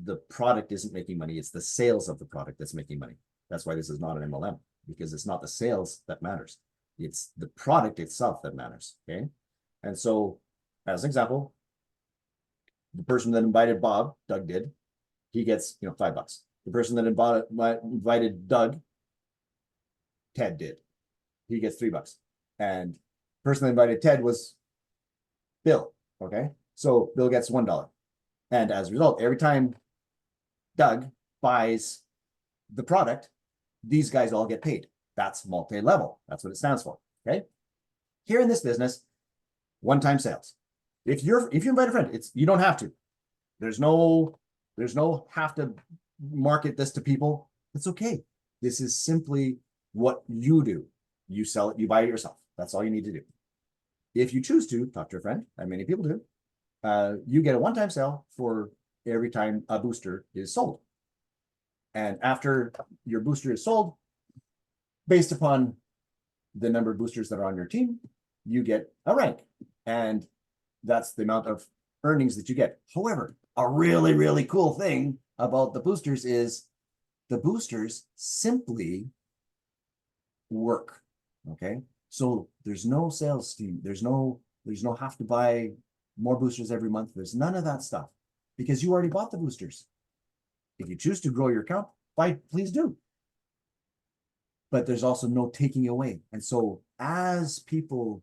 the product isn't making money, it's the sales of the product that's making money. That's why this is not an MLM, because it's not the sales that matters, it's the product itself that matters. Okay, and so as an example, the person that invited Bob, Doug did, he gets $5. The person that invited Doug, Ted did, he gets $3. And the person that invited Ted was Bill. Okay, so Bill gets $1. And as a result, every time Doug buys the product, these guys all get paid. That's multi-level. That's what it stands for. Okay. Here in this business, one-time sales. If you invite a friend, you don't have to. There's no have to market this to people. It's okay. This is simply what you do. You sell it, you buy it yourself. That's all you need to do. If you choose to talk to a friend, and many people do, you get a one-time sale for every time a booster is sold. And after your booster is sold, based upon the number of boosters that are on your team, you get a rank. And that's the amount of earnings that you get. However, a really, really cool thing about the boosters is the boosters simply work. Okay. So there's no sales team. There's no have to buy more boosters every month. There's none of that stuff because you already bought the boosters. If you choose to grow your account, please do. But there's also no taking away. And so as people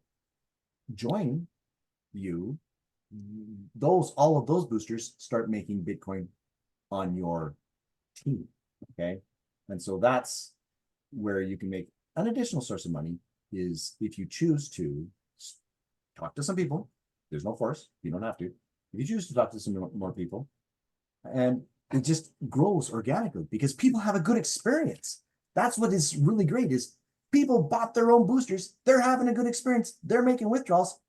join you, all of those boosters start making Bitcoin on your team. Okay. And so that's where you can make an additional source of money is if you choose to talk to some people. There's no force. You don't have to. If you choose to talk to some more people, and it just grows organically because people have a good experience. That's what is really great is people bought their own boosters. They're having a good experience. They're making withdrawals.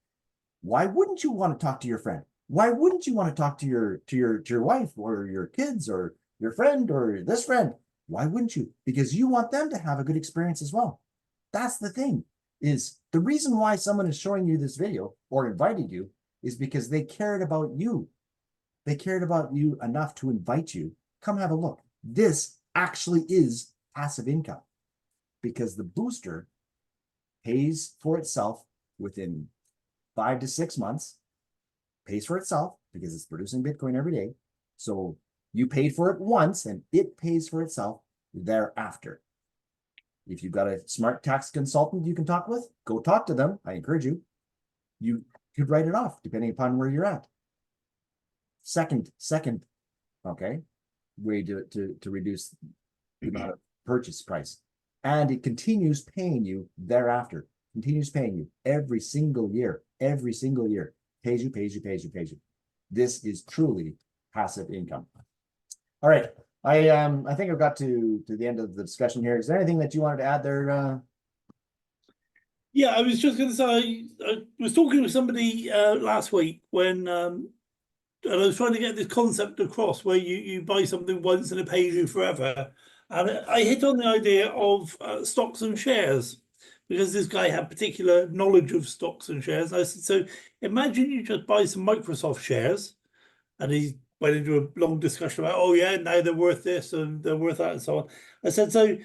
Why wouldn't you want to talk to your friend? Why wouldn't you want to talk to your wife or your kids or your friend or this friend? Why wouldn't you? Because you want them to have a good experience as well. That's the thing is the reason why someone is showing you this video or invited you is because they cared about you. They cared about you enough to invite you. Come have a look. This actually is passive income because the booster pays for itself within 5 to 6 months, pays for itself because it's producing Bitcoin every day. So you paid for it once and it pays for itself thereafter. If you've got a smart tax consultant you can talk with, go talk to them. I encourage you. You could write it off depending upon where you're at. Second, okay, way to reduce the amount of purchase price. And it continues paying you thereafter. Continues paying you every single year. Pays you. This is truly passive income. All right. I think I've got to the end of the discussion here. Is there anything that you wanted to add there? Yeah, I was just going to say, I was talking with somebody last week when, and I was trying to get this concept across where you buy something once and it pays you forever. And I hit on the idea of stocks and shares because this guy had particular knowledge of stocks and shares. And I said, so imagine you just buy some Microsoft shares, and he went into a long discussion about, oh yeah, now they're worth this and they're worth that and so on. I said, so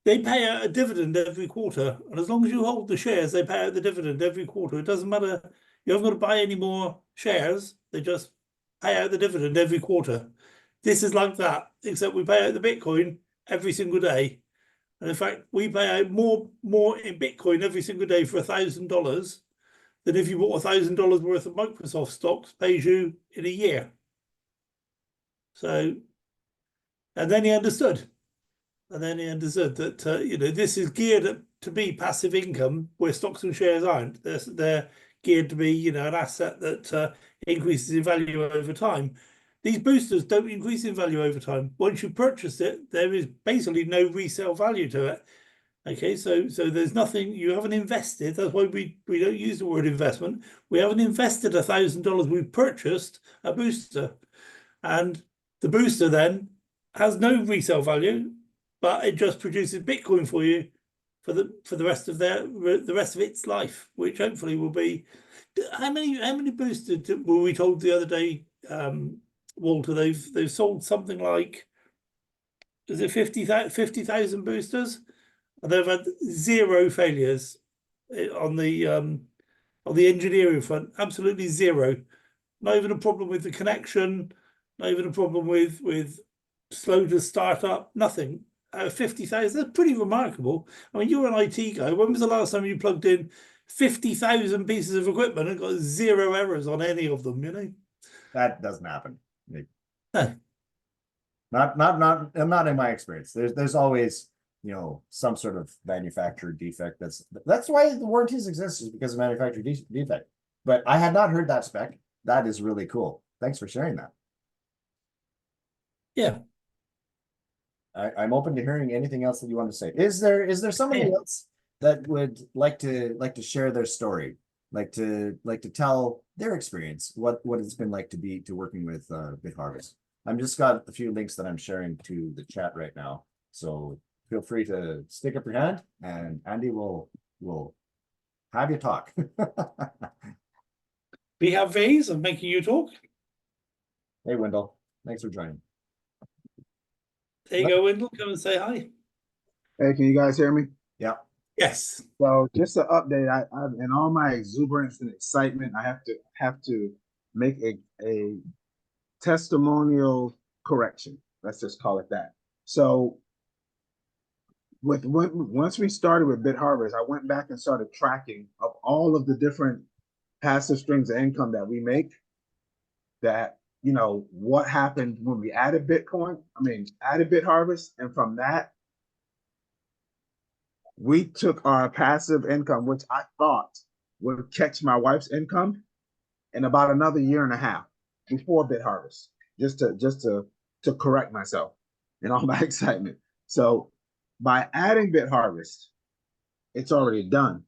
they pay out a dividend every quarter, and as long as you hold the shares, they pay out the dividend every quarter. It doesn't matter, you haven't got to buy any more shares, they just pay out the dividend every quarter. This is like that, except we pay out the Bitcoin every single day. And in fact, we pay out more in Bitcoin every single day for $1,000 than if you bought $1,000 worth of Microsoft stocks pays you in a year. So, and then he understood. And then he understood that, this is geared to be passive income where stocks and shares aren't. They're geared to be, an asset that increases in value over time. These boosters don't increase in value over time. Once you purchase it, there is basically no resale value to it. Okay, so there's nothing, you haven't invested. That's why we don't use the word investment. We haven't invested $1,000. We've purchased a booster. And the booster then has no resale value, but it just produces Bitcoin for you for the rest of its life, which hopefully will be. How many boosters were we told the other day, Walter? They've sold something like, is it 50,000 boosters? And they've had 0 failures on the engineering front. Absolutely 0. Not even a problem with the connection. Not even a problem with slow to start up. Nothing. 50,000. That's pretty remarkable. I mean, you're an IT guy. When was the last time you plugged in 50,000 pieces of equipment and got 0 errors on any of them? That doesn't happen. No. Not in my experience. There's always some sort of manufacturer defect. That's why the warranties exist, is because of manufacturer defect. But I had not heard that spec. That is really cool. Thanks for sharing that. Yeah. I'm open to hearing anything else that you want to say. Is there somebody else that would like to share their story, like to tell their experience, what it's been like to working with BitHarvest? I'm just got a few links that I'm sharing to the chat right now, so feel free to stick up your hand, and Andy will have you talk. We have ways of making you talk. Hey, Wendell, thanks for joining. There you go, Wendell. Come and say hi. Hey, can you guys hear me? Yeah. Yes. So just an update, I in all my exuberance and excitement, I have to make a testimonial correction. Let's just call it that. So once we started with BitHarvest, I went back and started tracking of all of the different passive streams of income that we make. That, what happened when we added added BitHarvest, and from that, we took our passive income, which I thought would catch my wife's income, in about another 1.5 years before BitHarvest, just to correct myself in all my excitement. So by adding BitHarvest, it's already done.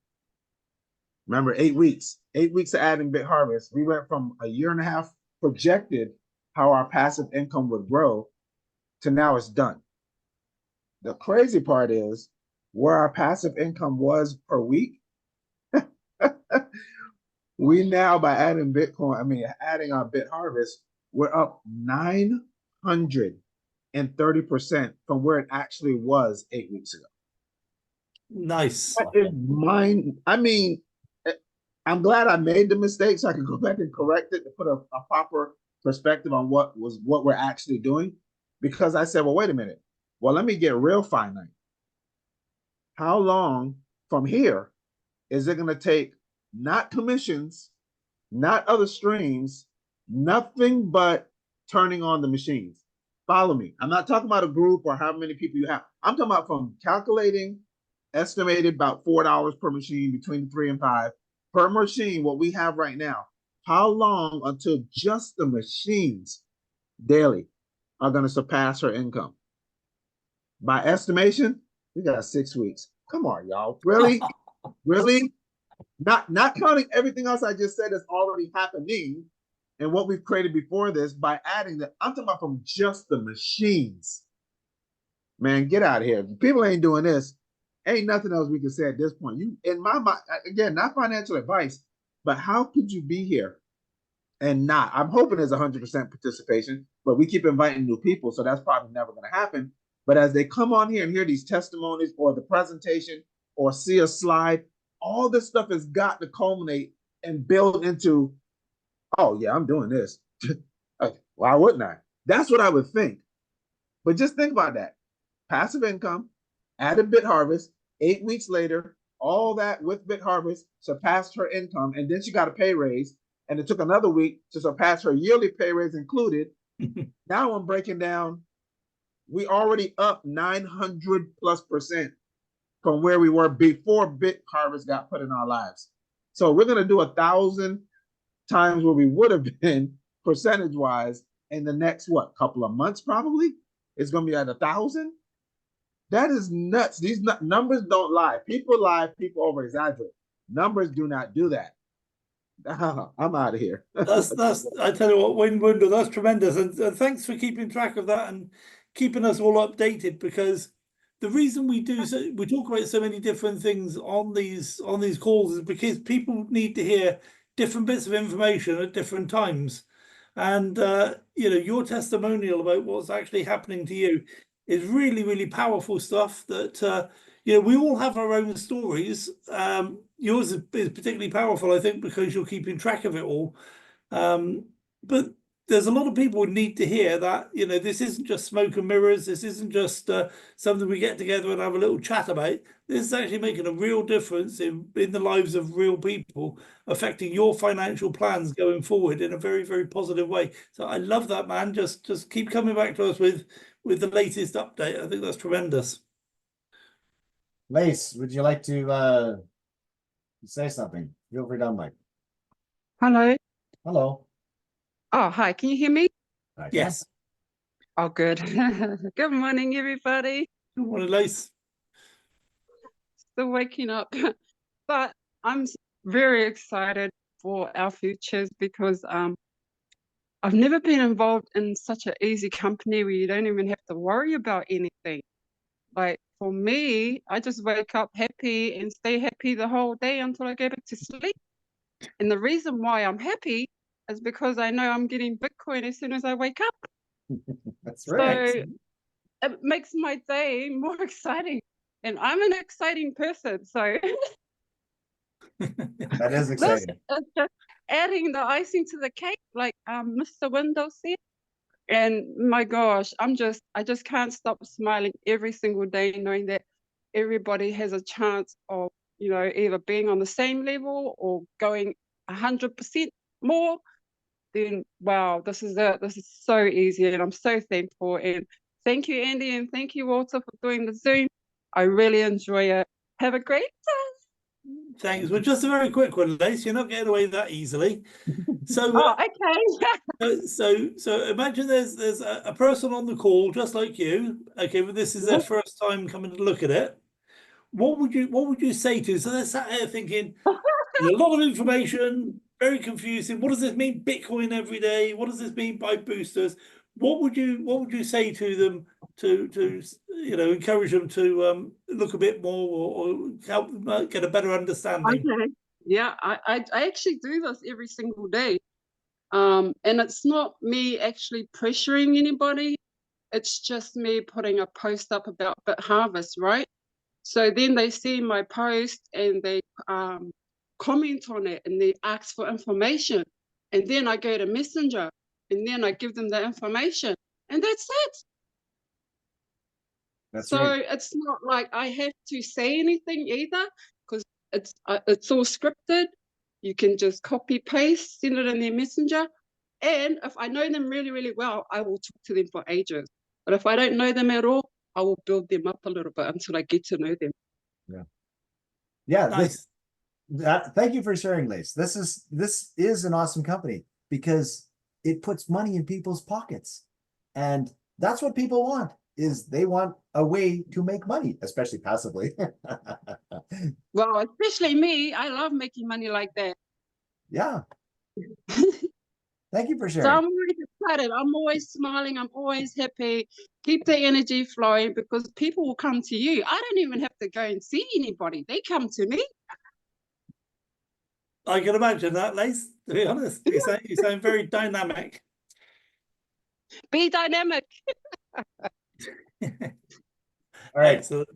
Remember, 8 weeks of adding BitHarvest, we went from 1.5 years projected how our passive income would grow to now it's done. The crazy part is where our passive income was per week. We now, by adding adding our BitHarvest, We're up 930% from where it actually was 8 weeks ago. Nice. That is mine. I mean, I'm glad I made the mistake so I can go back and correct it to put a proper perspective on what we're actually doing. Because I said, well, wait a minute. Well, let me get real finite. How long from here is it going to take? Not commissions, not other streams, nothing but turning on the machines. Follow me. I'm not talking about a group or how many people you have. I'm talking about from calculating, estimated about $4 per machine, between 3 and 5 per machine, what we have right now. How long until just the machines daily are going to surpass her income? By estimation, we got 6 weeks. Come on, y'all. Really? Really? Not counting everything else I just said is already happening and what we've created before this by adding that. I'm talking about from just the machines. Man, get out of here. If people ain't doing this, ain't nothing else we can say at this point. You, in my mind, again, not financial advice, but how could you be here and not? I'm hoping there's 100% participation, but we keep inviting new people, so that's probably never going to happen. But as they come on here and hear these testimonies or the presentation or see a slide, all this stuff has got to culminate and build into, oh yeah, I'm doing this. Why wouldn't I? That's what I would think. But just think about that. Passive income, added BitHarvest, 8 weeks later, all that with BitHarvest surpassed her income, and then she got a pay raise, and it took another week to surpass her yearly pay raise included. Now I'm breaking down, we already up 900+% from where we were before BitHarvest got put in our lives. So we're going to do 1,000 times where we would have been percentage-wise in the next, couple of months probably? It's going to be at 1,000? That is nuts. These numbers don't lie. People lie, people over-exaggerate. Numbers do not do that. I'm out of here. That's I tell you what, Wendell, that's tremendous. And thanks for keeping track of that and keeping us all updated, because the reason we talk about so many different things on these calls is because people need to hear different bits of information at different times. And your testimonial about what's actually happening to you is really, really powerful stuff that we all have our own stories. Yours is particularly powerful, I think, because you're keeping track of it all. But there's a lot of people who need to hear that, this isn't just smoke and mirrors. This isn't just something we get together and have a little chat about. This is actually making a real difference in the lives of real people, affecting your financial plans going forward in a very, very positive way. So I love that, man. Just keep coming back to us with the latest update. I think that's tremendous. Lace, would you like to say something? Feel free to Mike. Hello. Hello. Oh, hi. Can you hear me? Yes. Oh, good. Good morning, everybody. Good morning, Lace. Still waking up. But I'm very excited for our futures because I've never been involved in such an easy company where you don't even have to worry about anything. Like for me, I just wake up happy and stay happy the whole day until I go back to sleep. And the reason why I'm happy is because I know I'm getting Bitcoin as soon as I wake up. That's right. So it makes my day more exciting. And I'm an exciting person. So That is exciting. this is just adding the icing to the cake, like Mr. Windows said. And my gosh, I just can't stop smiling every single day, knowing that everybody has a chance of, either being on the same level or going 100% more. Then wow, this is it. This is so easy, and I'm so thankful. And thank you, Andy, and thank you, Walter, for doing the Zoom. I really enjoy it. Have a great day. Thanks. Well, just a very quick one, Lace. You're not getting away that easily. So, okay. so imagine there's a person on the call just like you. Okay, but this is their first time coming to look at it. What would you say to? So they're sat here thinking, there's a lot of information, very confusing. What does this mean? Bitcoin every day. What does this mean by boosters? What would you say to them to encourage them to look a bit more or help them get a better understanding? Okay. Yeah, I actually do this every single day. And it's not me actually pressuring anybody. It's just me putting a post up about BitHarvest, right? So then they see my post and they comment on it and they ask for information. And then I go to Messenger and then I give them the information. And that's it. That's So right. it's not like I have to say anything either, because it's all scripted. You can just copy paste, send it in their Messenger. And if I know them really, really well, I will talk to them for ages. But if I don't know them at all, I will build them up a little bit until I get to know them. Yeah. Yeah. Nice. Thank you for sharing, Lace. This is an awesome company because it puts money in people's pockets. And that's what people want, is they want a way to make money, especially passively. Well, especially me, I love making money like that. Yeah. Thank you for So sharing. I'm always excited. I'm always smiling. I'm always happy. Keep the energy flowing because people will come to you. I don't even have to go and see anybody. They come to me. I can imagine that, Lace, to be honest. You sound very dynamic. Be dynamic. All right. Excellent.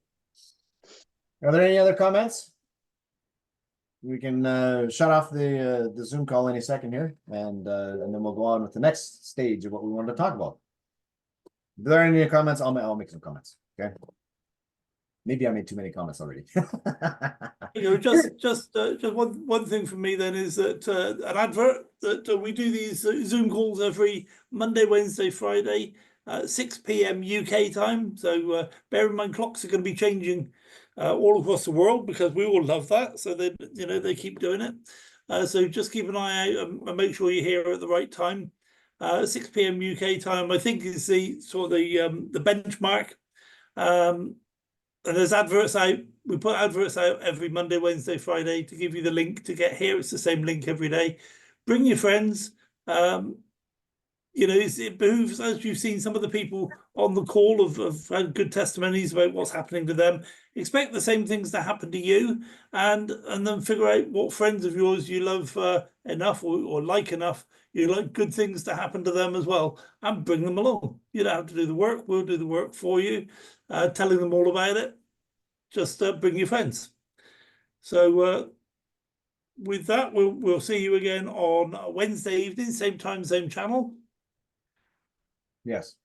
Are there any other comments? We can shut off the Zoom call any second here, and then we'll go on with the next stage of what we wanted to talk about. If there are any comments, I'll make some comments. Okay. Maybe I made too many comments already. Just one thing from me then is that an advert that we do these Zoom calls every Monday, Wednesday, Friday, 6 p.m. UK time. So bear in mind, clocks are going to be changing all across the world because we all love that. So they keep doing it. So just keep an eye out and make sure you're here at the right time. 6 p.m. UK time, I think, is the sort of the benchmark. And there's adverts out. We put adverts out every Monday, Wednesday, Friday to give you the link to get here. It's the same link every day. Bring your friends. It behooves, as you've seen some of the people on the call have had good testimonies about what's happening to them. Expect the same things to happen to you, and then figure out what friends of yours you love enough or like enough. You like good things to happen to them as well, and bring them along. You don't have to do the work. We'll do the work for you, telling them all about it. Just bring your friends. So with that, we'll see you again on Wednesday evening, same time, same channel. Yes.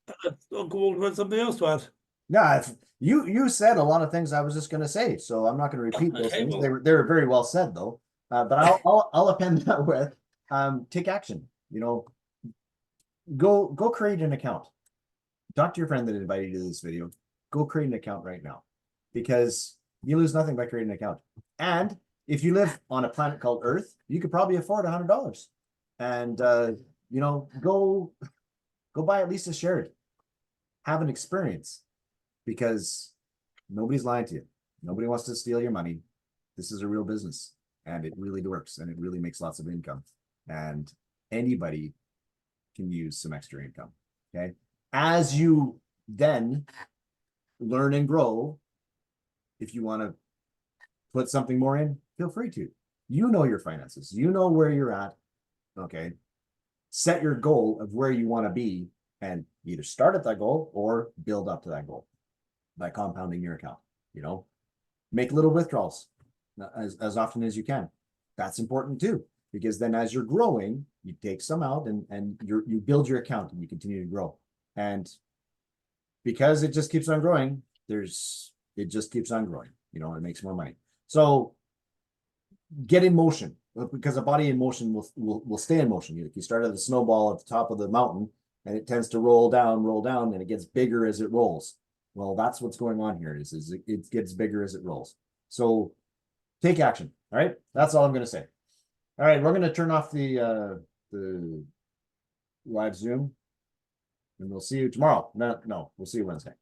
I'll go on with something else to add. Yeah, you said a lot of things I was just going to say, so I'm not going to repeat those things. Well, They were very well said though. But I'll append that with take action. Go create an account. Talk to your friend that invited you to this video. Go create an account right now, because you lose nothing by creating an account. And if you live on a planet called Earth, you could probably afford $100. And go buy at least a shirt. Have an experience, because nobody's lying to you. Nobody wants to steal your money. This is a real business, and it really works, and it really makes lots of income. And anybody can use some extra income. Okay. As you then learn and grow, if you want to put something more in, feel free to. You know your finances. You know where you're at. Okay. Set your goal of where you want to be, and either start at that goal or build up to that goal by compounding your account. Make little withdrawals as often as you can. That's important too, because then as you're growing, you take some out and you build your account and you continue to grow. And because it just keeps on growing, it just keeps on growing. It makes more money. So get in motion, because a body in motion will stay in motion. You start at the snowball at the top of the mountain, and it tends to roll down, and it gets bigger as it rolls. Well, that's what's going on here. Is it gets bigger as it rolls. So take action. All right, that's all I'm going to say. All right, we're going to turn off the live Zoom, and we'll see you tomorrow. No, we'll see you Wednesday.